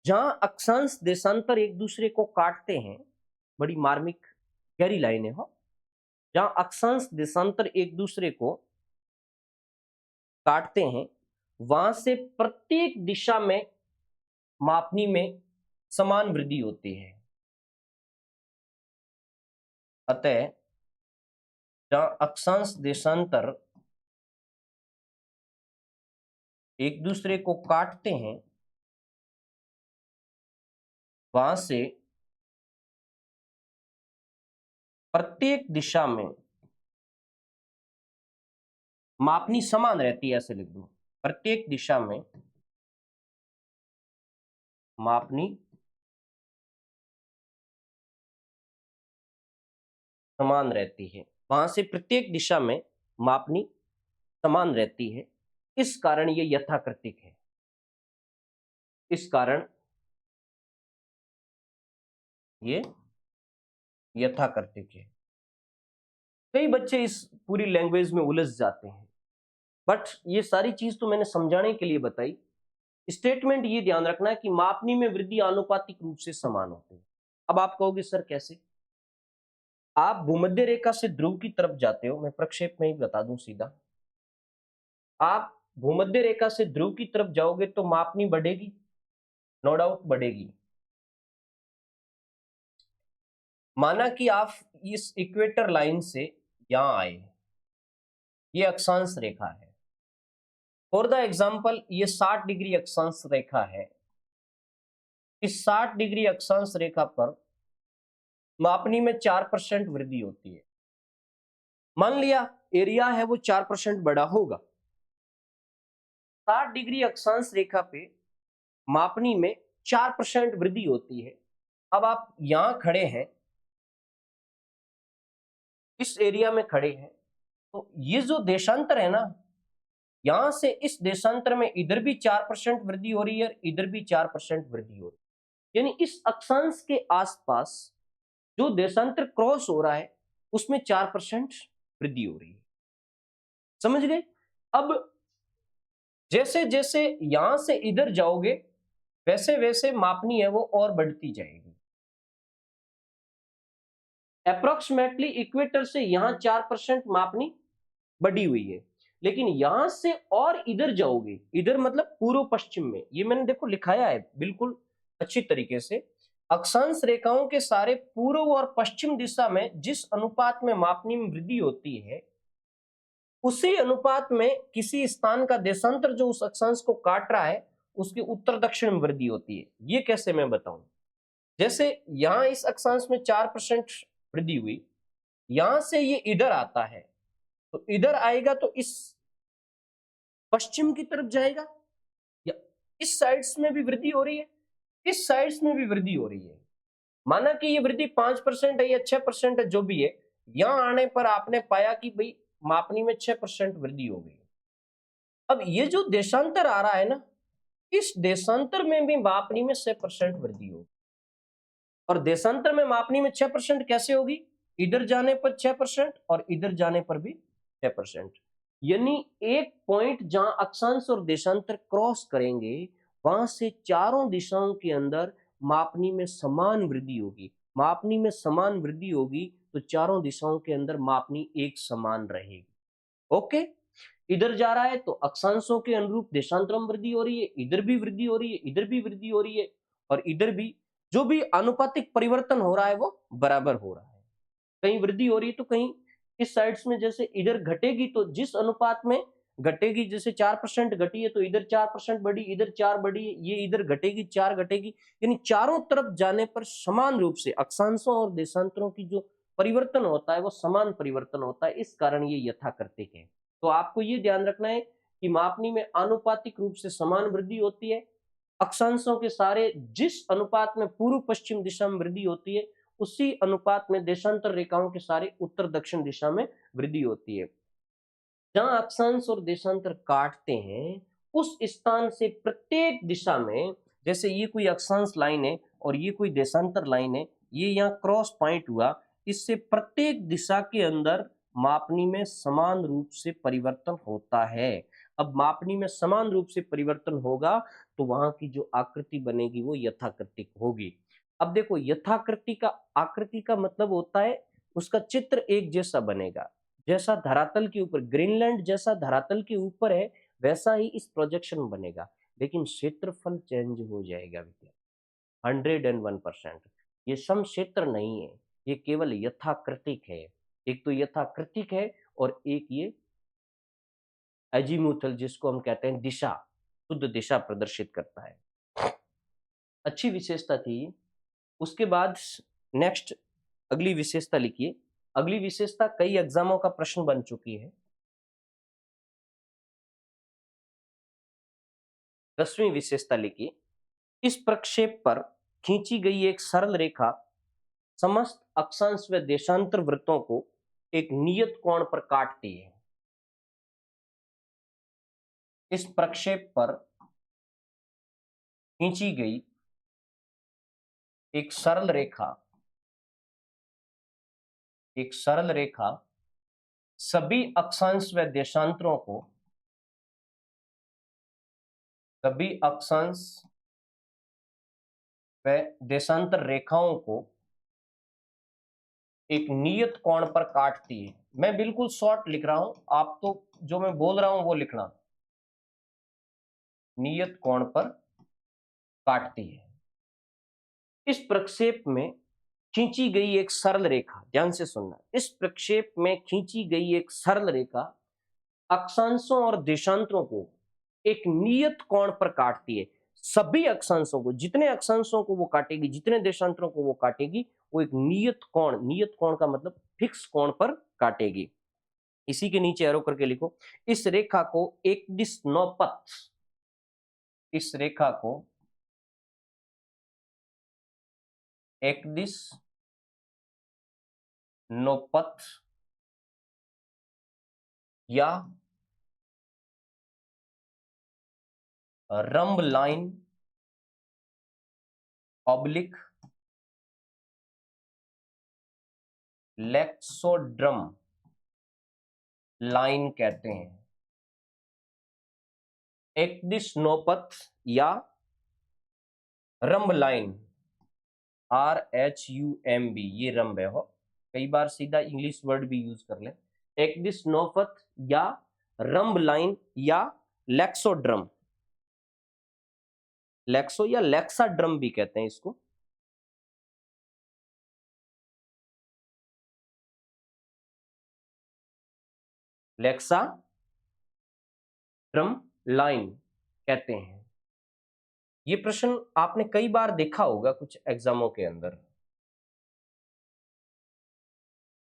जहां अक्षांश देशांतर एक दूसरे को काटते हैं, बड़ी मार्मिक गहरी लाइनें हो, जहां अक्षांश देशांतर एक दूसरे को काटते हैं, वहां से प्रत्येक दिशा में मापनी में समान वृद्धि होती है। अतः जहां अक्षांश देशांतर एक दूसरे को काटते हैं, वहां से प्रत्येक दिशा में मापनी समान रहती है, ऐसे लिख दो। प्रत्येक दिशा में मापनी समान रहती है, वहां से प्रत्येक दिशा में मापनी समान रहती है। इस कारण ये यथाकृतिक है, इस कारण ये यथाकृतिक है। कई बच्चे इस पूरी लैंग्वेज में उलझ जाते हैं, बट ये सारी चीज तो मैंने समझाने के लिए बताई। स्टेटमेंट ये ध्यान रखना है कि मापनी में वृद्धि आनुपातिक रूप से समान होती है। अब आप कहोगे सर कैसे? आप भूमध्य रेखा से ध्रुव की तरफ जाते हो, मैं प्रक्षेप में ही बता दूं सीधा। आप भूमध्य रेखा से ध्रुव की तरफ जाओगे तो मापनी बढ़ेगी, नो डाउट बढ़ेगी। माना कि आप इस इक्वेटर लाइन से यहां आए, ये अक्षांश रेखा है। फॉर द एग्जाम्पल ये 60 डिग्री अक्षांश रेखा है। इस 60 डिग्री अक्षांश रेखा पर मापनी में 4% वृद्धि होती है। मान लिया एरिया है वो 4% बड़ा होगा। 60 डिग्री अक्षांश रेखा पे मापनी में 4% वृद्धि होती है। अब आप यहां खड़े हैं, इस एरिया में खड़े हैं, तो ये जो देशांतर है ना, यहां से इस देशांतर में इधर भी 4% वृद्धि हो रही है, इधर भी 4% वृद्धि हो रही है। यानी इस अक्षांश के आसपास जो देशांतर क्रॉस हो रहा है उसमें 4% वृद्धि हो रही है। समझ गए? अब जैसे जैसे यहां से इधर जाओगे वैसे वैसे मापनी है वो और बढ़ती जाएगी। अप्रोक्सीमेटली इक्वेटर से यहां 4% मापनी बढ़ी हुई है, लेकिन यहां से और इधर जाओगे, इधर मतलब पूर्व पश्चिम में, ये मैंने देखो लिखाया है बिल्कुल अच्छी तरीके से, अक्षांश रेखाओं के सारे पूर्व और पश्चिम दिशा में जिस अनुपात में मापनी में वृद्धि होती है, उसी अनुपात में किसी स्थान का देशांतर जो उस अक्षांश को काट रहा है उसके उत्तर दक्षिण में वृद्धि होती है। ये कैसे मैं बताऊं? जैसे यहां इस अक्षांश में 4% वृद्धि हुई, यहां से ये इधर आता है, तो इधर आएगा तो इस पश्चिम की तरफ जाएगा, या इस साइड्स में भी वृद्धि हो रही है, इस साइड्स में भी वृद्धि हो रही है। माना कि ये वृद्धि 5% है या 6% है, जो भी है, यहां आने पर आपने पाया कि भाई मापनी में 6% वृद्धि हो गई। अब ये जो देशांतर आ रहा है ना, इस देशांतर में भी मापनी में 6% वृद्धि होगी। और देशांतर में मापनी में 6% कैसे होगी? इधर जाने पर 6% और इधर जाने पर भी 6%। यानी एक पॉइंट जहां अक्षांश और देशांतर क्रॉस करेंगे, वहां से चारों दिशाओं के अंदर मापनी में समान वृद्धि होगी। मापनी में समान वृद्धि होगी तो चारों दिशाओं के अंदर मापनी एक समान रहेगी। ओके, इधर जा रहा है तो अक्षांशों के अनुरूप देशांतरम वृद्धि हो रही है, इधर भी वृद्धि हो रही है, इधर भी वृद्धि हो रही है, और इधर भी जो भी अनुपातिक परिवर्तन हो रहा है वो बराबर हो रहा है। कहीं वृद्धि हो रही है तो कहीं इस साइड्स में, जैसे इधर घटेगी तो जिस अनुपात में घटेगी, जैसे 4% घटी है तो इधर 4% बढ़ी, इधर 4 बढ़ी, ये इधर घटेगी 4 घटेगी। यानी चारों तरफ जाने पर समान रूप से अक्षांशों और देशांतरों की जो परिवर्तन होता है वो समान परिवर्तन होता है, इस कारण ये यथाकृतिक है। तो आपको ये ध्यान रखना है कि मापनी में आनुपातिक रूप से समान वृद्धि होती है। अक्षांशों के सारे जिस अनुपात में पूर्व पश्चिम दिशा में वृद्धि होती है, उसी अनुपात में देशांतर रेखाओं के सारे उत्तर दक्षिण दिशा में वृद्धि होती है। जहां अक्षांश और देशांतर काटते हैं उस स्थान से प्रत्येक दिशा में, जैसे ये कोई अक्षांश लाइन है और ये कोई देशांतर लाइन है, ये यहाँ क्रॉस पॉइंट हुआ, इससे प्रत्येक दिशा के अंदर मापनी में समान रूप से परिवर्तन होता है। अब मापनी में समान रूप से परिवर्तन होगा तो वहां की जो आकृति बनेगी वो यथाकृतिक होगी। अब देखो, आकृति का मतलब होता है उसका चित्र एक जैसा बनेगा। जैसा धरातल के ऊपर, ग्रीनलैंड जैसा धरातल के ऊपर है, वैसा ही इस प्रोजेक्शन बनेगा, लेकिन क्षेत्रफल चेंज हो जाएगा विद्यार्थी। 101%। ये सम क्षेत्र नहीं है, ये केवल यथाकृतिक है। एक तो यथाकृतिक है और एक ये एजीमुथल, जिसको हम कहते हैं दिशा, शुद्ध दिशा प्रदर्शित करता है। अच्छी विशेषता थी। उसके बाद नेक्स्ट अगली विशेषता लिखिए। अगली विशेषता कई एग्जामों का प्रश्न बन चुकी है। 10वीं विशेषता लिखिए। इस प्रक्षेप पर खींची गई एक सरल रेखा समस्त अक्षांश व देशांतर वृत्तों को एक नियत कोण पर काटती है। इस प्रक्षेप पर खींची गई एक सरल रेखा सभी अक्षांश व देशांतरों को, सभी अक्षांश व देशांतर रेखाओं को एक नियत कोण पर काटती है। मैं बिल्कुल शॉर्ट लिख रहा हूं, आप तो जो मैं बोल रहा हूं वो लिखना। नियत कोण पर काटती है। इस प्रक्षेप में खींची गई एक सरल रेखा, ध्यान से सुनना, इस प्रक्षेप में खींची गई एक सरल रेखा अक्षांशों और देशांतरों को एक नियत कोण पर काटती है। सभी अक्षांशों को, जितने अक्षांशों को वो काटेगी, जितने देशांतरों को वो काटेगी, वो एक नियत कोण का मतलब फिक्स कोण पर काटेगी। इसी के नीचे एरो करके लिखो, इस रेखा को एक दिश नौपथ, इस रेखा को एक दिश नौपथ या रंब लाइन ऑब्लिक लेक्सोड्रम लाइन कहते हैं। एक दिश नौपथ या रंब लाइन, RHUMB, ये रंब है हो, कई बार सीधा इंग्लिश वर्ड भी यूज कर ले। एक दिश नौपथ या रंब लाइन या लेक्सोड्रम, लेक्सो या लेक्साड्रम भी कहते हैं इसको। लेक्साड्रम लाइन कहते हैं। ये प्रश्न आपने कई बार देखा होगा कुछ एग्जामों के अंदर।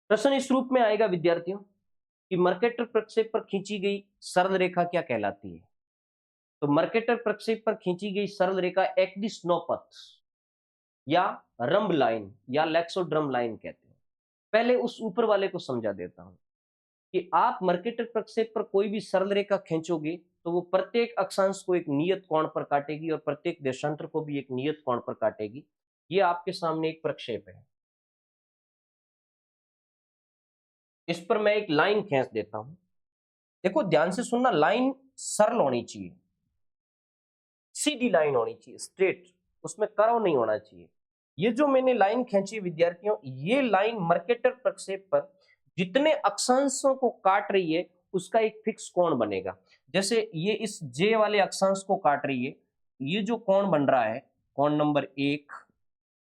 प्रश्न इस रूप में आएगा विद्यार्थियों कि मर्केटर प्रक्षेप पर खींची गई सरल रेखा क्या कहलाती है। तो मर्केटर प्रक्षेप पर खींची गई सरल रेखा एक दिश नौपथ या रंब लाइन या लेक्सोड्रम लाइन कहते हैं। पहले उस ऊपर वाले को समझा देता हूं कि आप मर्केटर प्रक्षेप पर कोई भी सरल रेखा खींचोगे तो वो प्रत्येक अक्षांश को एक नियत कोण पर काटेगी और प्रत्येक देशांतर को भी एक नियत कोण पर काटेगी। ये आपके सामने एक प्रक्षेप है। इस पर मैं एक लाइन खींच देता हूं। देखो ध्यान से सुनना, लाइन सरल होनी चाहिए, सीधी लाइन होनी चाहिए, स्ट्रेट, उसमें कर्व नहीं होना चाहिए। ये जो मैंने लाइन खींची विद्यार्थियों, ये लाइन मर्केटर प्रक्षेप पर जितने अक्षांशों को काट रही है उसका एक फिक्स कोण बनेगा। जैसे ये इस जे वाले अक्षांश को काट रही है, ये जो कोण बन रहा है कोण नंबर 1,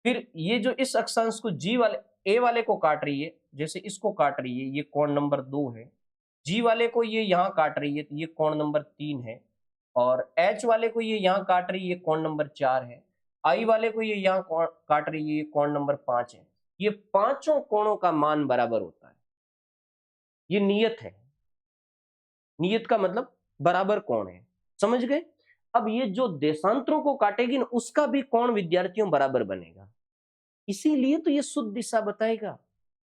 फिर ये जो इस अक्षांश को जी वाले ए वाले को काट रही है, जैसे इसको काट रही है, ये कोण नंबर 2 है। जी वाले को ये यहाँ काट रही है तो ये कोण नंबर 3 है। और एच वाले को ये यहाँ काट रही है, कोण नंबर 4 है। आई वाले को ये यहाँ काट रही है, ये कोण नंबर 5 है। ये पांचों कोणों का मान बराबर होता है। ये नियत है। नियत का मतलब बराबर कोण है, समझ गए। अब ये जो देशांतरों को काटेगी ना उसका भी कोण विद्यार्थियों बराबर बनेगा। इसीलिए तो ये शुद्ध दिशा बताएगा।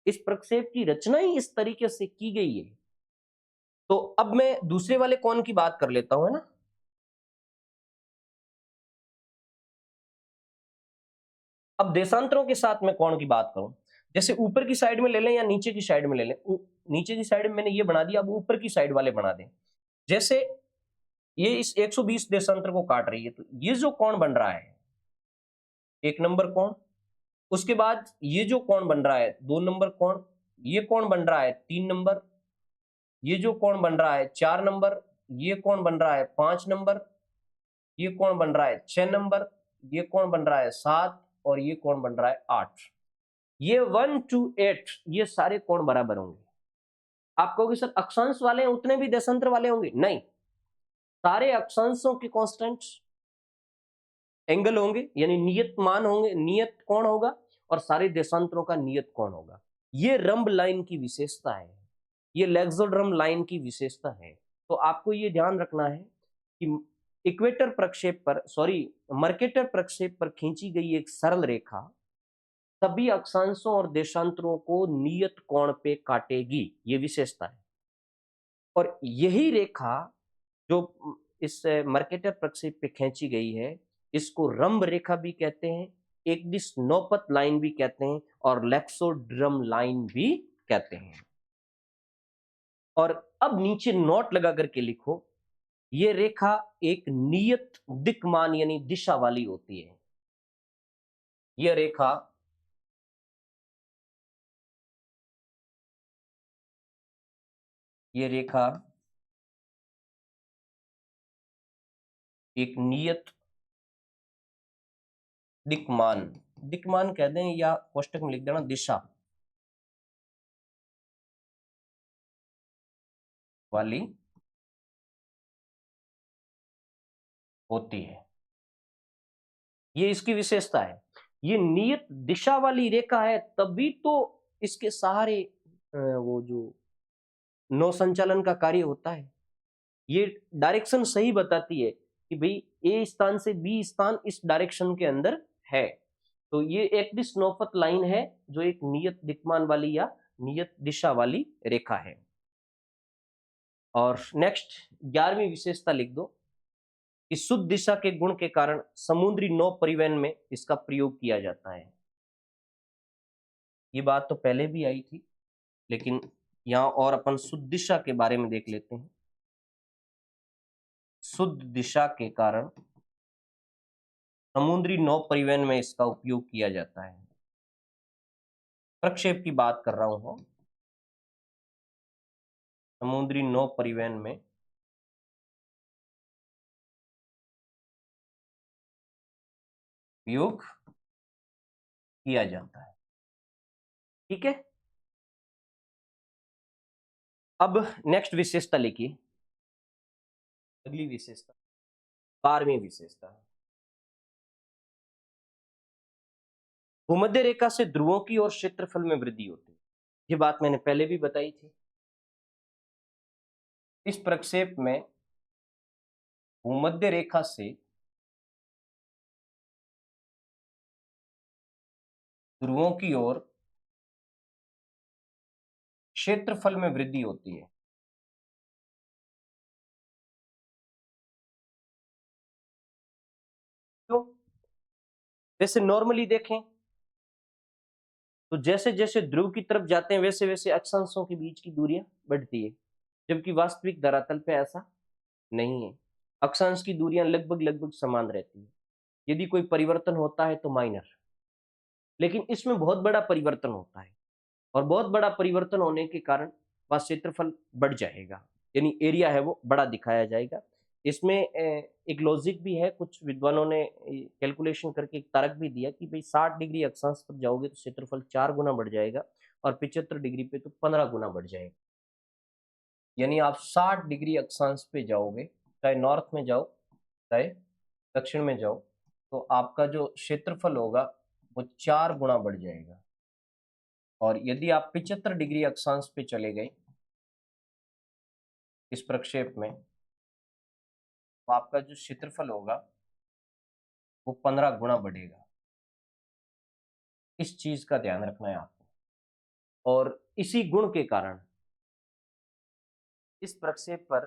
इस प्रक्षेप की रचना ही इस तरीके से की गई है। तो अब मैं दूसरे वाले कोण की बात कर लेता हूं, है ना। अब देशांतरों के साथ मैं कोण की बात करूं, जैसे ऊपर की साइड में ले लें या नीचे की साइड में ले लें। नीचे की साइड में मैंने ये बना दिया, अब ऊपर की साइड वाले बना दें। जैसे ये इस 120 देशांतर को काट रही है तो ये जो कोण बन रहा है 1 नंबर कोण, उसके बाद ये जो कोण बन रहा है 2 नंबर कोण, ये कोण बन रहा है 3 नंबर, ये जो कोण बन रहा है 4 नंबर, ये कोण बन रहा है 5 नंबर, ये कोण बन रहा है 6 नंबर, ये कोण बन रहा है 7 और ये कोण बन रहा है 8। ये 1 to 8 ये सारे कोण बराबर होंगे। आप कहोगे सर अक्षांश वाले उतने भी देशांतर वाले होंगे? नहीं, सारे अक्षांशों के कांस्टेंट एंगल होंगे, यानी नियत मान होंगे, नियत कोण होगा, और सारे देशांतरों का नियत कोण होगा। ये रंब लाइन की विशेषता है, ये लेक्सोड्रम लाइन की विशेषता है। तो आपको ये ध्यान रखना है कि इक्वेटर प्रक्षेप पर, मर्केटर प्रक्षेप पर खींची गई एक सरल रेखा सभी अक्षांशों और देशांतरों को नियत कोण पे काटेगी, ये विशेषता है। और यही रेखा जो इस मर्केटर प्रक्षेप पे खींची गई है इसको रंब रेखा भी कहते हैं, एक दिश नौपथ लाइन भी कहते हैं और लेक्सोड्रम लाइन भी कहते हैं। और अब नीचे नोट लगा करके लिखो, ये रेखा एक नियत दिक्मान यानी दिशा वाली होती है। यह रेखा एक नियत दिक्मान कह दें या कोष्टक में लिख देना दिशा वाली होती है। ये इसकी विशेषता है। ये नियत दिशा वाली रेखा है तभी तो इसके सहारे वो जो नौ संचालन का कार्य होता है। ये डायरेक्शन सही बताती है कि भाई ए स्थान से बी स्थान इस डायरेक्शन के अंदर है। तो ये एक दिश नौफत लाइन है जो एक नियत दिक्मान वाली या नियत दिशा वाली रेखा है। और नेक्स्ट 11वीं विशेषता लिख दो कि शुद्ध दिशा के गुण के कारण समुद्री नौ परिवहन में इसका प्रयोग किया जाता है। ये बात तो पहले भी आई थी, लेकिन यहां और अपन शुद्ध दिशा के बारे में देख लेते हैं। शुद्ध दिशा के कारण समुद्री नौ परिवहन में इसका उपयोग किया जाता है। प्रक्षेप की बात कर रहा हूं, समुद्री नौ परिवहन में उपयोग किया जाता है। ठीक है, अब नेक्स्ट विशेषता लिखिए, अगली विशेषता 12वीं विशेषता। भूमध्य रेखा से ध्रुवों की और क्षेत्रफल में वृद्धि होती है। ये बात मैंने पहले भी बताई थी। इस प्रक्षेप में भूमध्य रेखा से ध्रुवों की ओर क्षेत्रफल में वृद्धि होती है। क्यों? वैसे नॉर्मली देखें तो जैसे जैसे ध्रुव की तरफ जाते हैं वैसे वैसे अक्षांशों के बीच की दूरियां बढ़ती है, जबकि वास्तविक धरातल पे ऐसा नहीं है। अक्षांश की दूरियां लगभग लगभग समान रहती है। यदि कोई परिवर्तन होता है तो माइनर, लेकिन इसमें बहुत बड़ा परिवर्तन होता है, और बहुत बड़ा परिवर्तन होने के कारण वह क्षेत्रफल बढ़ जाएगा, यानी एरिया है वो बड़ा दिखाया जाएगा। इसमें एक लॉजिक भी है, कुछ विद्वानों ने कैलकुलेशन करके एक तारक भी दिया कि भाई 60 डिग्री अक्षांश पर जाओगे तो क्षेत्रफल 4 गुना बढ़ जाएगा, और 75 डिग्री पे तो 15 गुना बढ़ जाएगा। यानी आप 60 डिग्री अक्षांश पे जाओगे, चाहे नॉर्थ में जाओ चाहे दक्षिण में जाओ, तो आपका जो क्षेत्रफल होगा वो 4 गुना बढ़ जाएगा। और यदि आप 75 डिग्री अक्षांश पे चले गए इस प्रक्षेप में, तो आपका जो क्षेत्रफल होगा वो 15 गुना बढ़ेगा। इस चीज का ध्यान रखना है आपको। और इसी गुण के कारण इस प्रक्षेप पर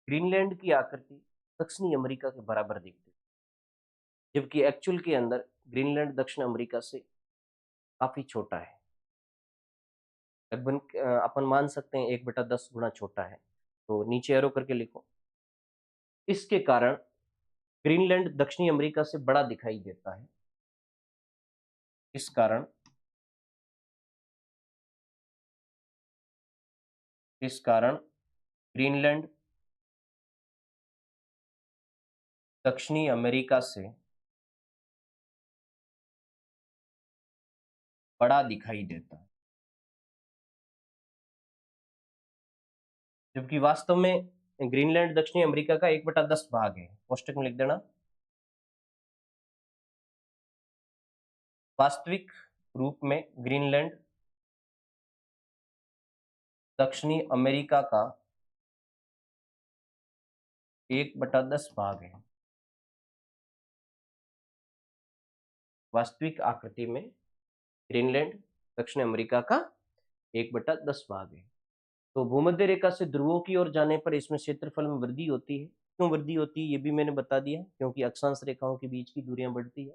ग्रीनलैंड की आकृति दक्षिणी अमेरिका के बराबर दिखती है, जबकि एक्चुअल के अंदर ग्रीनलैंड दक्षिण अमेरिका से काफी छोटा है। लगभग अपन मान सकते हैं 1/10 गुना छोटा है। तो नीचे एरो करके लिखो। इसके कारण ग्रीनलैंड दक्षिणी अमेरिका से बड़ा दिखाई देता है। इस कारण ग्रीनलैंड दक्षिणी अमेरिका से बड़ा दिखाई देता है, जबकि वास्तव में ग्रीनलैंड दक्षिणी अमेरिका का 1/10 भाग है। कोष्टक में लिख देना। वास्तविक रूप में ग्रीनलैंड दक्षिणी अमेरिका का 1/10 भाग है। वास्तविक आकृति में ग्रीनलैंड दक्षिण अमेरिका का 1/10 भाग है। तो भूमध्य रेखा से ध्रुवों की ओर जाने पर इसमें क्षेत्रफल में वृद्धि होती है। क्यों वृद्धि होती है ये भी मैंने बता दिया, क्योंकि अक्षांश रेखाओं के बीच की दूरियां बढ़ती है।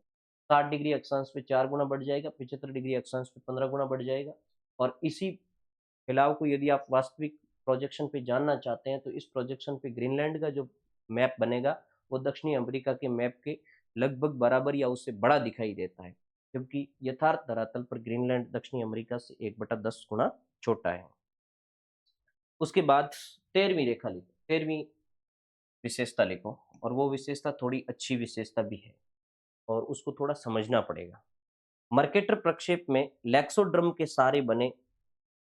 60 डिग्री अक्षांश पे 4 गुना बढ़ जाएगा, 75 डिग्री अक्षांश पे 15 गुना बढ़ जाएगा। और इसी फैलाव को यदि आप वास्तविक प्रोजेक्शन पे जानना चाहते हैं तो इस प्रोजेक्शन पे ग्रीनलैंड का जो मैप बनेगा वो दक्षिणी अमेरिका के मैप के लगभग बराबर या उससे बड़ा दिखाई देता है, जबकि यथार्थ धरातल पर ग्रीनलैंड दक्षिणी अमेरिका से 1/10 गुना छोटा है। उसके बाद 13वीं रेखा लिखो, 13वीं विशेषता लिखो, और वो विशेषता थोड़ी अच्छी विशेषता भी है और उसको थोड़ा समझना पड़ेगा। मर्केटर प्रक्षेप में लैक्सोड्रम के सारे बने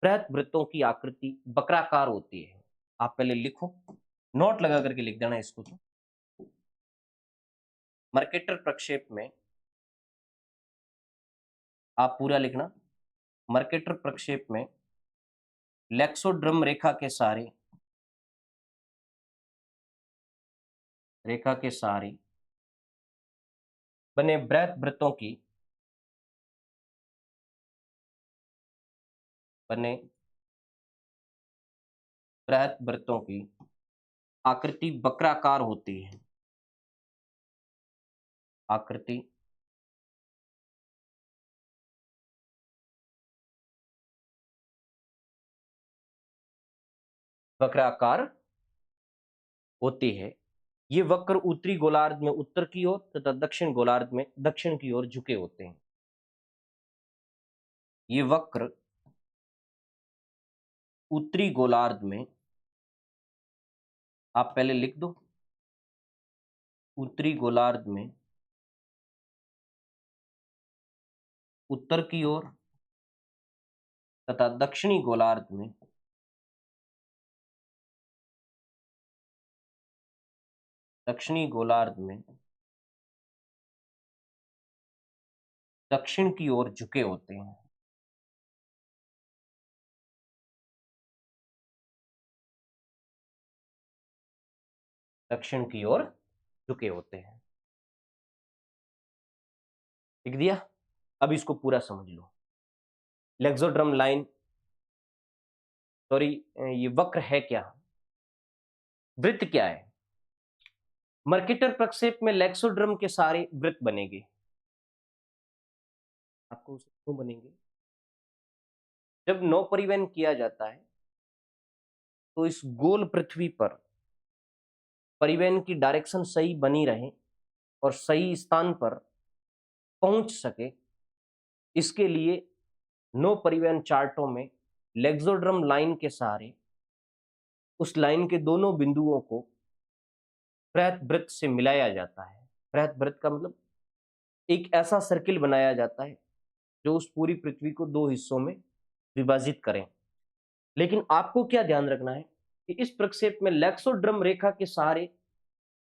बृहत वृत्तों की आकृति वक्राकार होती है। आप पहले लिखो, नोट लगा करके लिख देना इसको। तो मर्केटर प्रक्षेप में आप पूरा लिखना। मर्केटर प्रक्षेप में लैक्सोड्रम रेखा के सारे बने बृहत वृत्तों की बने बृहत वृत्तों की आकृति वक्राकार होती है। आकृति वक्राकार होती है। ये वक्र उत्तरी गोलार्ध में उत्तर की ओर तथा दक्षिण गोलार्ध में दक्षिण की ओर झुके होते हैं। ये वक्र उत्तरी गोलार्ध में, आप पहले लिख दो, उत्तरी गोलार्ध में उत्तर की ओर तथा दक्षिणी गोलार्ध में दक्षिणी गोलार्ध में दक्षिण की ओर झुके होते हैं। दक्षिण की ओर झुके होते हैं। लिख दिया। अब इसको पूरा समझ लो। लेक्सोड्रम लाइन, सॉरी, ये वक्र है क्या, वृत्त क्या है? मर्केटर प्रक्षेप में लेक्सोड्रम के सारे वृत्त बनेंगे। आपको उसे क्यों बनेंगे? जब नौ परिवहन किया जाता है तो इस गोल पृथ्वी पर परिवहन की डायरेक्शन सही बनी रहे और सही स्थान पर पहुंच सके, इसके लिए नौ परिवहन चार्टों में लेक्सोड्रम लाइन के सहारे उस लाइन के दोनों बिंदुओं को बृहत वृत्त से मिलाया जाता है। बृहत वृत्त का मतलब एक ऐसा सर्किल बनाया जाता है जो उस पूरी पृथ्वी को दो हिस्सों में विभाजित करें। लेकिन आपको क्या ध्यान रखना है कि इस प्रक्षेप में लेक्सोड्रम रेखा के सहारे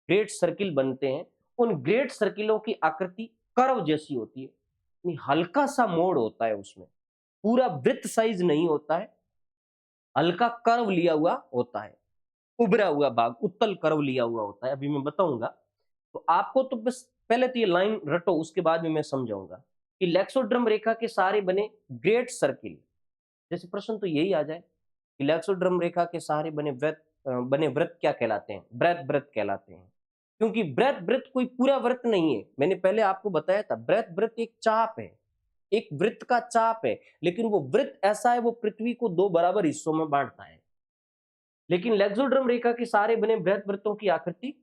ग्रेट सर्किल बनते हैं। उन ग्रेट सर्किलों की आकृति कर्व जैसी होती है, हल्का सा मोड़ होता है उसमें, पूरा वृत्त साइज नहीं होता है, हल्का कर्व लिया हुआ होता है, उभरा हुआ भाग, उत्तल कर्व लिया हुआ होता है। अभी मैं बताऊंगा। तो आपको तो बस पहले तो ये लाइन रटो, उसके बाद में मैं समझाऊंगा कि लेक्सोड्रम रेखा के सहारे बने ग्रेट सर्किल, जैसे प्रश्न तो यही आ जाए कि लेक्सोड्रम रेखा के सहारे बने वृत्त क्या कहलाते हैं? बृहत वृत्त कहलाते हैं। क्योंकि बृहत वृत्त कोई पूरा वृत्त नहीं है, मैंने पहले आपको बताया था। बृहत वृत्त एक चाप है, एक वृत्त का चाप है, लेकिन वो वृत्त ऐसा है, वो पृथ्वी को दो बराबर हिस्सों में बांटता है। लेकिन लेक्सोड्रम रेखा के सारे बने बृहत वृत्तों की आकृति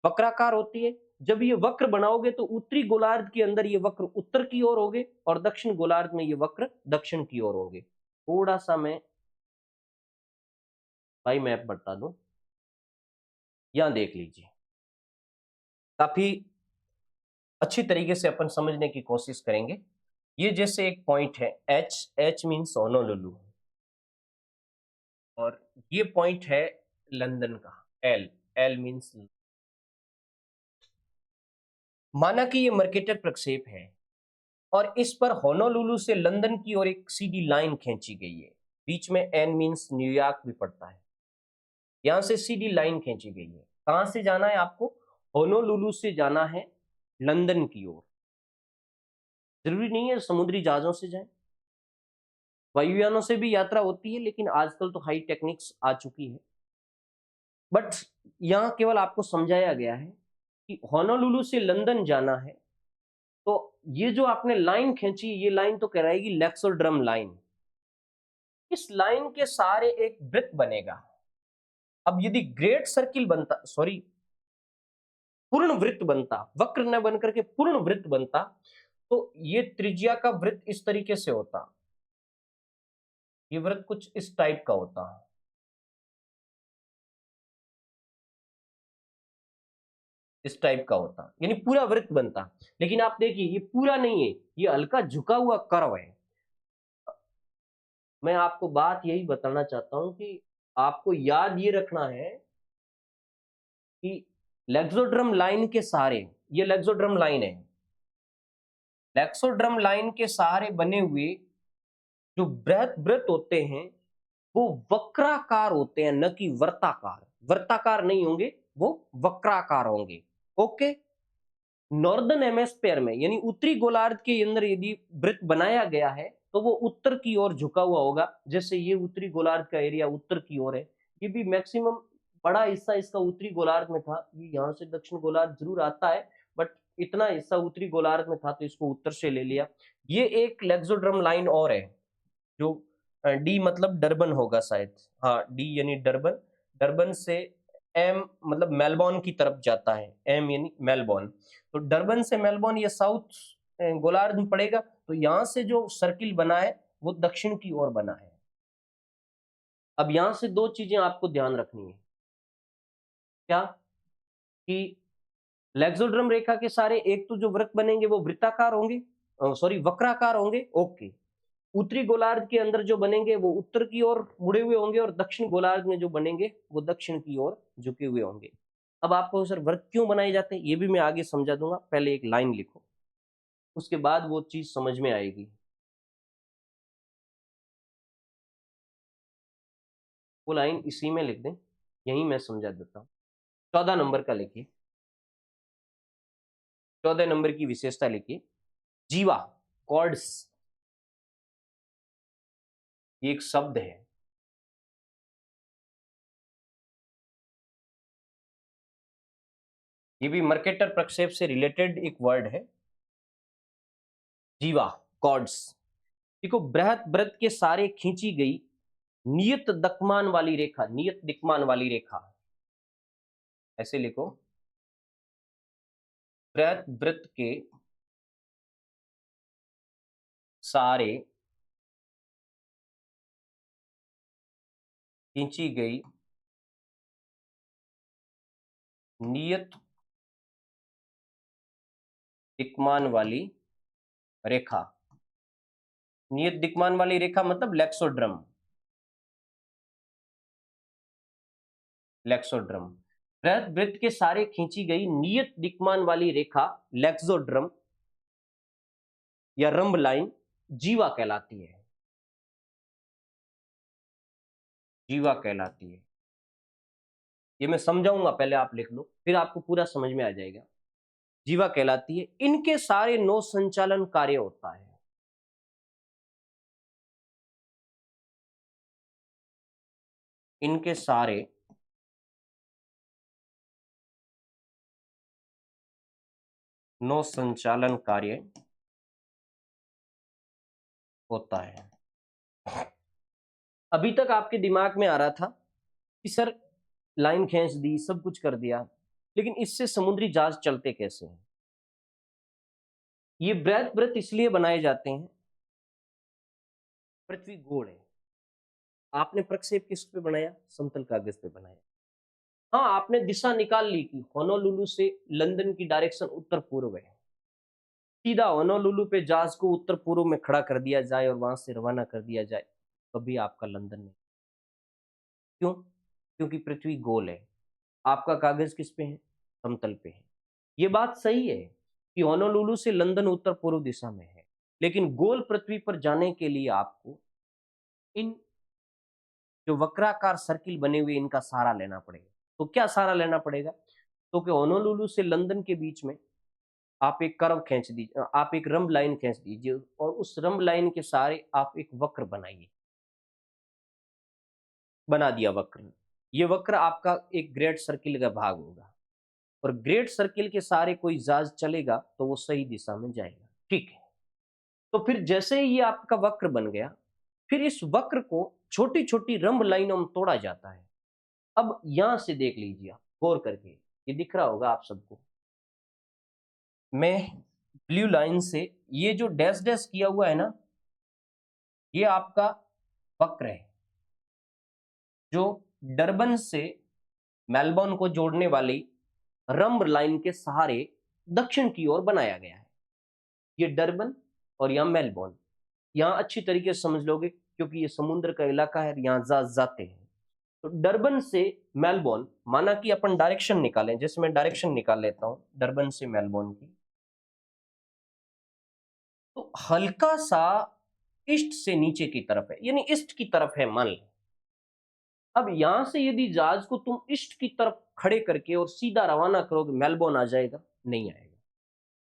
वक्राकार होती है। जब ये वक्र बनाओगे तो उत्तरी गोलार्ध के अंदर ये वक्र उत्तर की ओर होंगे और दक्षिण गोलार्ध में ये वक्र दक्षिण की ओर होंगे। थोड़ा सा मैं भाई मैप बता दूं, यहां देख लीजिए, काफी अच्छी तरीके से अपन समझने की कोशिश करेंगे। ये जैसे एक पॉइंट है एच, एच मीन्स होनोलुलु, और ये पॉइंट है लंदन का एल, एल मीन्स, माना कि ये मर्केटर प्रक्षेप है और इस पर होनोलुलु से लंदन की ओर एक सीधी लाइन खींची गई है। बीच में एन मीन्स न्यूयॉर्क भी पड़ता है। यहां से सीधी लाइन खींची गई है। कहां से जाना है आपको? होनोलुलु से जाना है लंदन की ओर। जरूरी नहीं है समुद्री जहाजों से जाएं, वायुयानों से भी यात्रा होती है, लेकिन आजकल तो हाई टेक्निक्स आ चुकी है। बट यहां केवल आपको समझाया गया है कि होनोलुलु से लंदन जाना है। तो ये जो आपने लाइन खींची, ये लाइन तो कहलाएगी लेक्सोड्रम लाइन। इस लाइन के सारे एक वृत्त बनेगा। अब यदि ग्रेट सर्किल बनता, सॉरी, पूर्ण वृत्त बनता, वक्र न बनकर के पूर्ण वृत्त बनता, तो ये त्रिज्या का वृत्त इस तरीके से होता, ये वृत्त कुछ इस टाइप का होता, इस टाइप का होता, यानी पूरा वृत्त बनता। लेकिन आप देखिए ये पूरा नहीं है, ये हल्का झुका हुआ कर्व है। मैं आपको बात यही बताना चाहता हूं कि आपको याद ये रखना है कि लेक्सोड्रम लाइन के सहारे, ये लेक्सोड्रम लाइन है, लेक्सोड्रम लाइन के सहारे बने हुए जो बृहत वृत्त होते हैं वो वक्राकार होते हैं, न कि वर्ताकार। वर्ताकार नहीं होंगे, वो वक्राकार होंगे। ओके। नॉर्दर्न हेमिस्फीयर में यानी उत्तरी गोलार्ध के अंदर यदि वृत्त बनाया गया है तो वो उत्तर की ओर झुका हुआ होगा। जैसे ये उत्तरी गोलार्ध का एरिया उत्तर की ओर है, ये भी मैक्सिमम बड़ा हिस्सा इसका उत्तरी गोलार्ध में था। ये यहाँ से दक्षिण गोलार्ध जरूर आता है, बट इतना हिस्सा उत्तरी गोलार्ध में था तो इसको उत्तर से ले लिया। ये एक लेक्सोड्रम लाइन और है जो डी मतलब डरबन होगा शायद, हाँ डी यानी डरबन। डरबन से एम मतलब मेलबोर्न की तरफ जाता है, एम यानी मेलबोर्न। तो डरबन से मेलबोर्न ये साउथ गोलार्ध में पड़ेगा। तो यहां से जो सर्किल बना है वो दक्षिण की ओर बना है। अब यहां से दो चीजें आपको ध्यान रखनी है। क्या कि लेक्सोड्रम रेखा के सारे एक तो जो वृत्त बनेंगे वो वृत्ताकार होंगे, सॉरी वक्राकार होंगे, ओके। उत्तरी गोलार्ध के अंदर जो बनेंगे वो उत्तर की ओर मुड़े हुए होंगे और दक्षिण गोलार्ध में जो बनेंगे वो दक्षिण की ओर झुके हुए होंगे। अब आपको सर वृत्त क्यों बनाए जाते हैं ये भी मैं आगे समझा दूंगा, पहले एक लाइन लिखो, उसके बाद वो चीज समझ में आएगी। वो लाइन इसी में लिख दें, यही मैं समझा देता हूँ। 14 नंबर का लिखिए, 14 नंबर की विशेषता लिखिए, जीवा कॉर्ड्स, ये एक शब्द है। ये भी मर्केटर प्रक्षेप से रिलेटेड एक वर्ड है, जीवा कॉर्ड्स। देखो बृहत वृत्त के सारे खींची गई नियत दिक्मान वाली रेखा, नियत दिक्मान वाली रेखा, ऐसे लिखो, बृहत वृत्त के सारे खींची गई नियत दिक्मान वाली रेखा, नियत दिक्मान वाली रेखा मतलब लेक्सोड्रम, लेक्सोड्रम। बृहत वृत्त के सारे खींची गई नियत दिक्मान वाली रेखा लेक्सोड्रम या रंब लाइन जीवा कहलाती है, जीवा कहलाती है। ये मैं समझाऊंगा, पहले आप लिख लो फिर आपको पूरा समझ में आ जाएगा। जीवा कहलाती है। इनके सारे नौ संचालन कार्य होता है, इनके सारे नौ संचालन कार्य होता है। अभी तक आपके दिमाग में आ रहा था कि सर लाइन खींच दी, सब कुछ कर दिया, लेकिन इससे समुद्री जहाज चलते कैसे हैं? ये बृहत वृत्त इसलिए बनाए जाते हैं, पृथ्वी गोल है। आपने प्रक्षेप किस पे बनाया? समतल कागज पे बनाया। हाँ, आपने दिशा निकाल ली कि होनोलुलु से लंदन की डायरेक्शन उत्तर पूर्व है, सीधा होनोलुलु पे जहाज को उत्तर पूर्व में खड़ा कर दिया जाए और वहां से रवाना कर दिया जाए, कभी आपका लंदन नहीं। क्यों? क्योंकि पृथ्वी गोल है। आपका कागज किस पे है? समतल पे है। ये बात सही है कि होनोलुलु से लंदन उत्तर पूर्व दिशा में है, लेकिन गोल पृथ्वी पर जाने के लिए आपको इन जो वक्राकार सर्किल बने हुए इनका सहारा लेना पड़ेगा। तो क्या सहारा लेना पड़ेगा? तो कि होनोलुलु से लंदन के बीच में आप एक कर्व खींच दीजिए, आप एक रंब लाइन खींच दीजिए और उस रंब लाइन के सहारे आप एक वक्र बनाइए। बना दिया वक्र, ये वक्र आपका एक ग्रेट सर्किल का भाग होगा और ग्रेट सर्किल के सहारे कोई जहाज चलेगा तो वो सही दिशा में जाएगा। ठीक है, तो फिर जैसे ही ये आपका वक्र बन गया, फिर इस वक्र को छोटी छोटी रंब लाइनों में तोड़ा जाता है। अब यहां से देख लीजिए गौर करके, ये दिख रहा होगा आप सबको। मैं ब्लू लाइन से ये जो डैश डैश किया हुआ है ना, ये आपका वक्र है जो डरबन से मेलबोर्न को जोड़ने वाली रंब लाइन के सहारे दक्षिण की ओर बनाया गया है। ये डरबन और यहाँ मेलबोर्न, यहाँ अच्छी तरीके से समझ लोगे क्योंकि ये समुद्र का इलाका है, यहाँ जहाज जाते हैं। तो डरबन से मेलबोर्न, माना कि अपन डायरेक्शन निकालें, जैसे मैं डायरेक्शन निकाल लेता हूं डरबन से मेलबोर्न की, तो हल्का सा ईस्ट से नीचे की तरफ है, यानी ईस्ट की तरफ है मान लें। अब यहां से यदि जहाज को तुम ईस्ट की तरफ खड़े करके और सीधा रवाना करोगे, मेलबोर्न आ जाएगा? नहीं आएगा,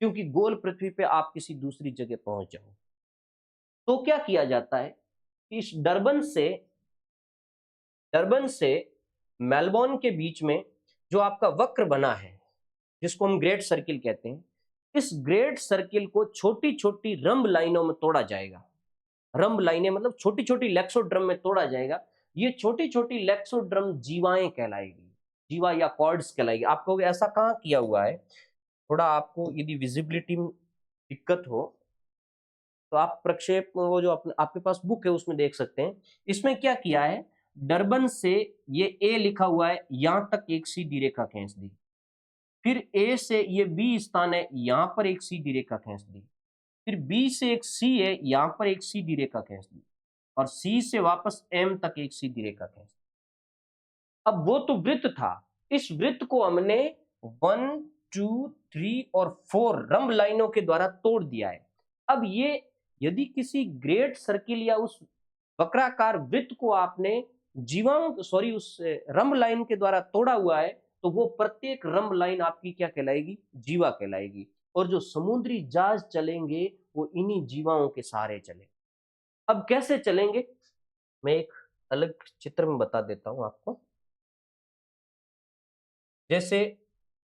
क्योंकि गोल पृथ्वी पे आप किसी दूसरी जगह पहुंच जाओ। तो क्या किया जाता है, इस डरबन से मेलबोर्न के बीच में जो आपका वक्र बना है, जिसको हम ग्रेट सर्किल कहते हैं, इस ग्रेट सर्किल को छोटी छोटी रंब लाइनों में तोड़ा जाएगा। रंब लाइनें मतलब छोटी छोटी लेक्सोड्रम में तोड़ा जाएगा। ये छोटी छोटी लेक्सोड्रम जीवाएं कहलाएगी, जीवा या कॉर्ड्स कहलाएगी। आप कहोगे ऐसा कहाँ किया हुआ है, थोड़ा आपको यदि विजिबिलिटी में दिक्कत हो तो आप प्रक्षेप वो जो अपने आपके पास बुक है उसमें देख सकते हैं। इसमें क्या किया है, डरबन से ये ए लिखा हुआ है, यहां तक एक सीधी रेखा खींच दी। फिर ए से ये बी स्थान है, यहां पर एक सीधी रेखा खींच दी। फिर बी से एक सी है, यहां पर एक सीधी रेखा खींच दी। और सी से वापस एम तक एक सीधी रेखा खींच दी। अब वो तो वृत्त था, इस वृत्त को हमने 1 2 3 और 4 रंब लाइनों के द्वारा तोड़ दिया है। अब ये यदि किसी ग्रेट सर्किल या उस वक्राकार वृत्त को आपने जीवाओं सॉरी उस रंब लाइन के द्वारा तोड़ा हुआ है, तो वो प्रत्येक रंब लाइन आपकी क्या कहलाएगी, जीवा कहलाएगी। और जो समुद्री जहाज चलेंगे वो इन्हीं जीवाओं के सहारे चले। अब कैसे चलेंगे, मैं एक अलग चित्र में बता देता हूं आपको। जैसे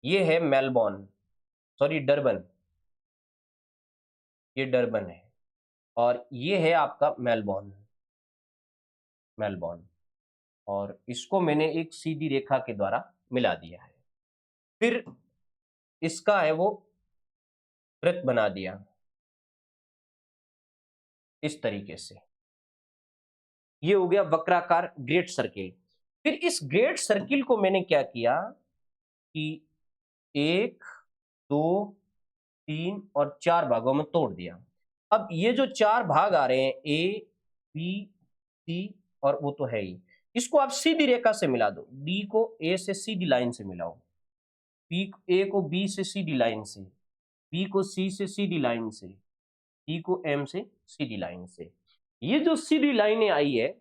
ये है मेलबोर्न, सॉरी डरबन, ये डरबन है और ये है आपका मेलबोर्न, मेलबोर्न। और इसको मैंने एक सीधी रेखा के द्वारा मिला दिया है। फिर इसका है वो वृत्त बना दिया इस तरीके से। ये हो गया वक्राकार ग्रेट सर्किल। फिर इस ग्रेट सर्किल को मैंने क्या किया कि 1 2 3 और 4 भागों में तोड़ दिया। अब ये जो 4 भाग आ रहे हैं, ए बी सी और वो तो है ही, इसको आप सीधी रेखा से मिला दो। डी को ए से सीधी लाइन से मिलाओ, बी ए को बी से सीधी लाइन से, बी को सी से सीधी लाइन से, डी को एम से सीधी लाइन से। ये जो सीधी लाइनें आई है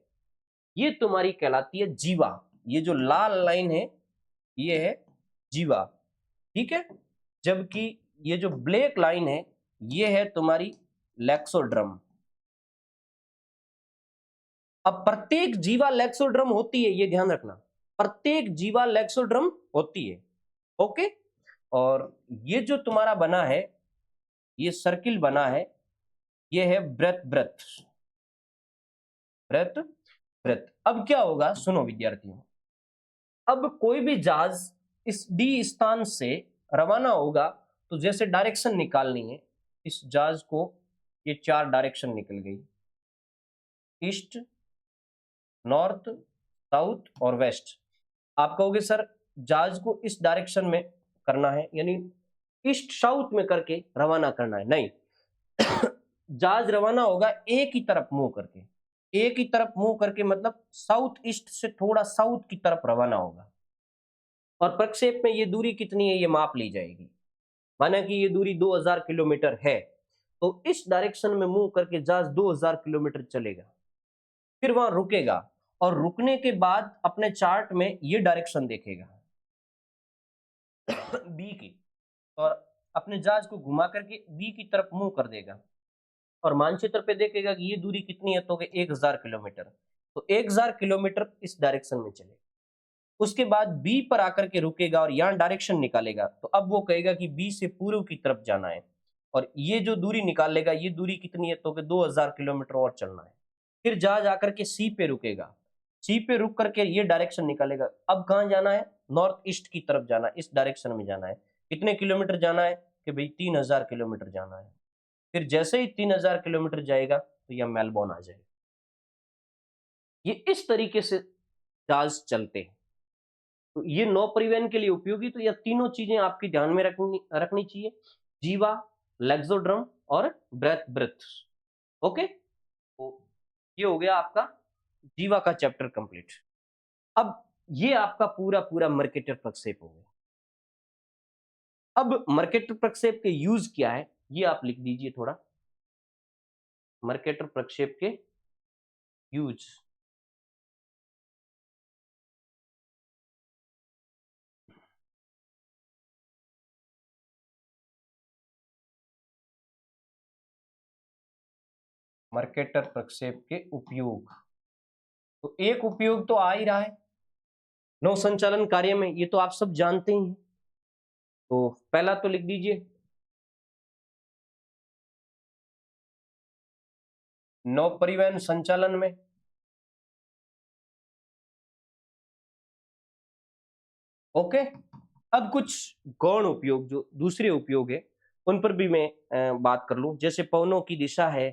ये तुम्हारी कहलाती है जीवा। ये जो लाल लाइन है ये है जीवा, ठीक है। जबकि ये जो ब्लैक लाइन है ये है तुम्हारी लेक्सोड्रम। अब प्रत्येक जीवा लेक्सोड्रम होती है, ये ध्यान रखना, प्रत्येक जीवा लेक्सोड्रम होती है। ओके। और ये जो तुम्हारा बना है, ये सर्किल बना है, ये है ब्रेथ ब्रेथ ब्रेथ ब्रेथ। अब क्या होगा, सुनो विद्यार्थियों, अब कोई भी जहाज इस डी स्थान से रवाना होगा तो जैसे डायरेक्शन निकालनी है, इस जहाज को ये 4 डायरेक्शन निकल गई, ईस्ट नॉर्थ साउथ और वेस्ट। आप कहोगे सर जहाज को इस डायरेक्शन में करना है, यानी ईस्ट साउथ में करके रवाना करना है, नहीं। जहाज रवाना होगा एक ही तरफ मुंह करके, एक ही तरफ मुंह करके, मतलब साउथ ईस्ट से थोड़ा साउथ की तरफ रवाना होगा। और प्रक्षेप में ये दूरी कितनी है ये माप ली जाएगी। माना कि ये दूरी 2000 किलोमीटर है, तो इस डायरेक्शन में मूव करके जहाज 2000 किलोमीटर चलेगा, फिर वहां रुकेगा और रुकने के बाद अपने चार्ट में ये डायरेक्शन देखेगा बी की, और अपने जहाज को घुमा करके बी की तरफ मूव कर देगा और मानचित्र पे देखेगा कि ये दूरी कितनी है, तो 1000 किलोमीटर। तो 1000 किलोमीटर इस डायरेक्शन में चलेगा। उसके बाद बी पर आकर के रुकेगा और यहां डायरेक्शन निकालेगा, तो अब वो कहेगा कि बी से पूर्व की तरफ जाना है और ये जो दूरी निकाल लेगा, ये दूरी कितनी है, तो 2000 किलोमीटर और चलना है। फिर जहाज आकर के सी पे रुकेगा, सी पे रुक करके ये डायरेक्शन निकालेगा, अब कहां जाना है, नॉर्थ ईस्ट की तरफ जाना है, इस डायरेक्शन में जाना है। कितने किलोमीटर जाना है कि भाई 3000 किलोमीटर जाना है। फिर जैसे ही 3000 किलोमीटर जाएगा तो यह मेलबोर्न आ जाएगा। ये इस तरीके से जहाज चलते हैं। तो ये नौ परिवहन के लिए उपयोगी, तो यह तीनों चीजें आपकी ध्यान में रखनी चाहिए, जीवा, लेक्सोड्रम और ब्रेथ ब्रेथ। ओके, तो ये हो गया आपका जीवा का चैप्टर कंप्लीट। अब ये आपका पूरा पूरा मर्केटर प्रक्षेप हो गया। अब मर्केटर प्रक्षेप के यूज क्या है ये आप लिख दीजिए थोड़ा, मर्केटर प्रक्षेप के यूज। मर्केटर प्रक्षेप के उपयोग। तो एक उपयोग तो आ ही रहा है नौ संचालन कार्य में, ये तो आप सब जानते ही हैं। तो पहला तो लिख दीजिए, नौ परिवहन संचालन में ओके। अब कुछ गौण उपयोग, जो दूसरे उपयोग है, उन पर भी मैं बात कर लूं। जैसे पवनों की दिशा है,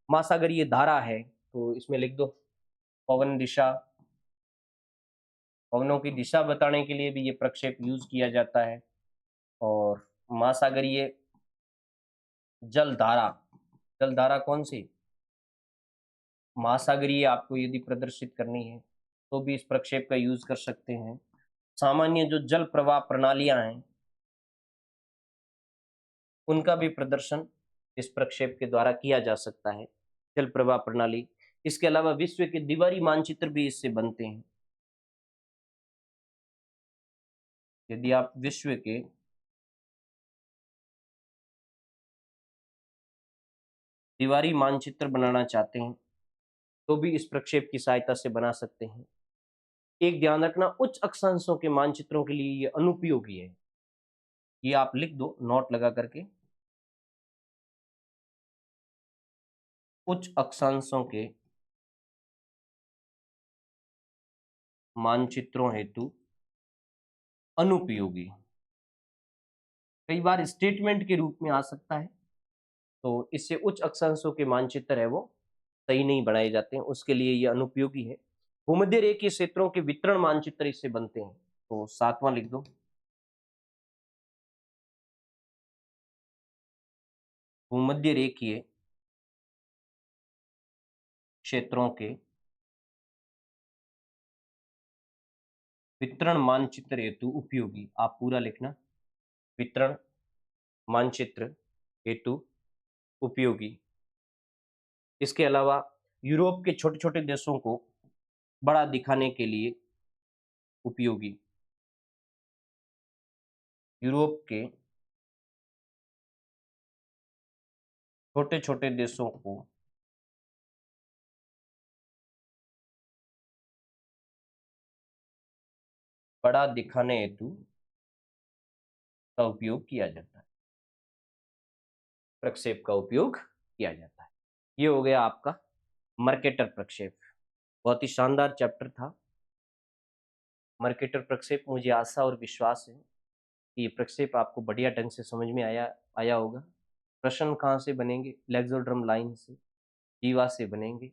महासागरीय धारा है, तो इसमें लिख दो पवन दिशा। पवनों की दिशा बताने के लिए भी ये प्रक्षेप यूज किया जाता है। और महासागरीय जल धारा, जल धारा कौन सी, महासागरीय, आपको यदि प्रदर्शित करनी है तो भी इस प्रक्षेप का यूज कर सकते हैं। सामान्य जो जल प्रवाह प्रणालियां हैं, उनका भी प्रदर्शन इस प्रक्षेप के द्वारा किया जा सकता है, जल प्रवाह प्रणाली। इसके अलावा विश्व के दीवारी मानचित्र भी इससे बनते हैं। यदि आप विश्व के दीवारी मानचित्र बनाना चाहते हैं तो भी इस प्रक्षेप की सहायता से बना सकते हैं। एक ध्यान रखना, उच्च अक्षांशों के मानचित्रों के लिए ये अनुपयोगी है। ये आप लिख दो नोट लगा करके, उच्च अक्षांशों के मानचित्रों हेतु अनुपयोगी। कई बार स्टेटमेंट के रूप में आ सकता है, तो इससे उच्च अक्षांशों के मानचित्र है वो सही नहीं बनाए जाते हैं, उसके लिए ये अनुपयोगी है। भूमध्य रेखीय क्षेत्रों के वितरण मानचित्र इससे बनते हैं, तो 7वां लिख दो, भूमध्य रेखीय क्षेत्रों के वितरण मानचित्र हेतु उपयोगी। आप पूरा लिखना, वितरण मानचित्र हेतु उपयोगी। इसके अलावा यूरोप के छोटे छोटे देशों को बड़ा दिखाने के लिए उपयोगी। यूरोप के छोटे छोटे देशों को बड़ा दिखाने हेतु का उपयोग किया जाता है, प्रक्षेप का उपयोग किया जाता है। ये हो गया आपका मर्केटर प्रक्षेप। बहुत ही शानदार चैप्टर था मर्केटर प्रक्षेप। मुझे आशा और विश्वास है कि ये प्रक्षेप आपको बढ़िया ढंग से समझ में आया होगा। प्रश्न कहाँ से बनेंगे, लेक्सोड्रम लाइन से, जीवा से बनेंगे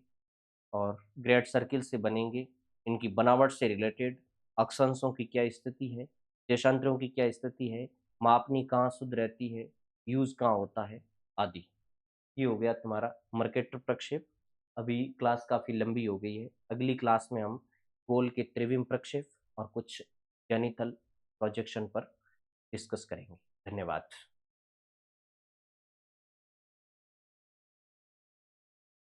और ग्रेट सर्किल से बनेंगे। इनकी बनावट से रिलेटेड, अक्षांशों की क्या स्थिति है, देशांतरों की क्या स्थिति है, मापनी कहाँ शुद्ध रहती है, यूज कहाँ होता है, आदि। ये हो गया तुम्हारा मर्केटर प्रक्षेप। अभी क्लास काफ़ी लंबी हो गई है, अगली क्लास में हम गोल के त्रिविम प्रक्षेप और कुछ जेनिथल प्रोजेक्शन पर डिस्कस करेंगे। धन्यवाद।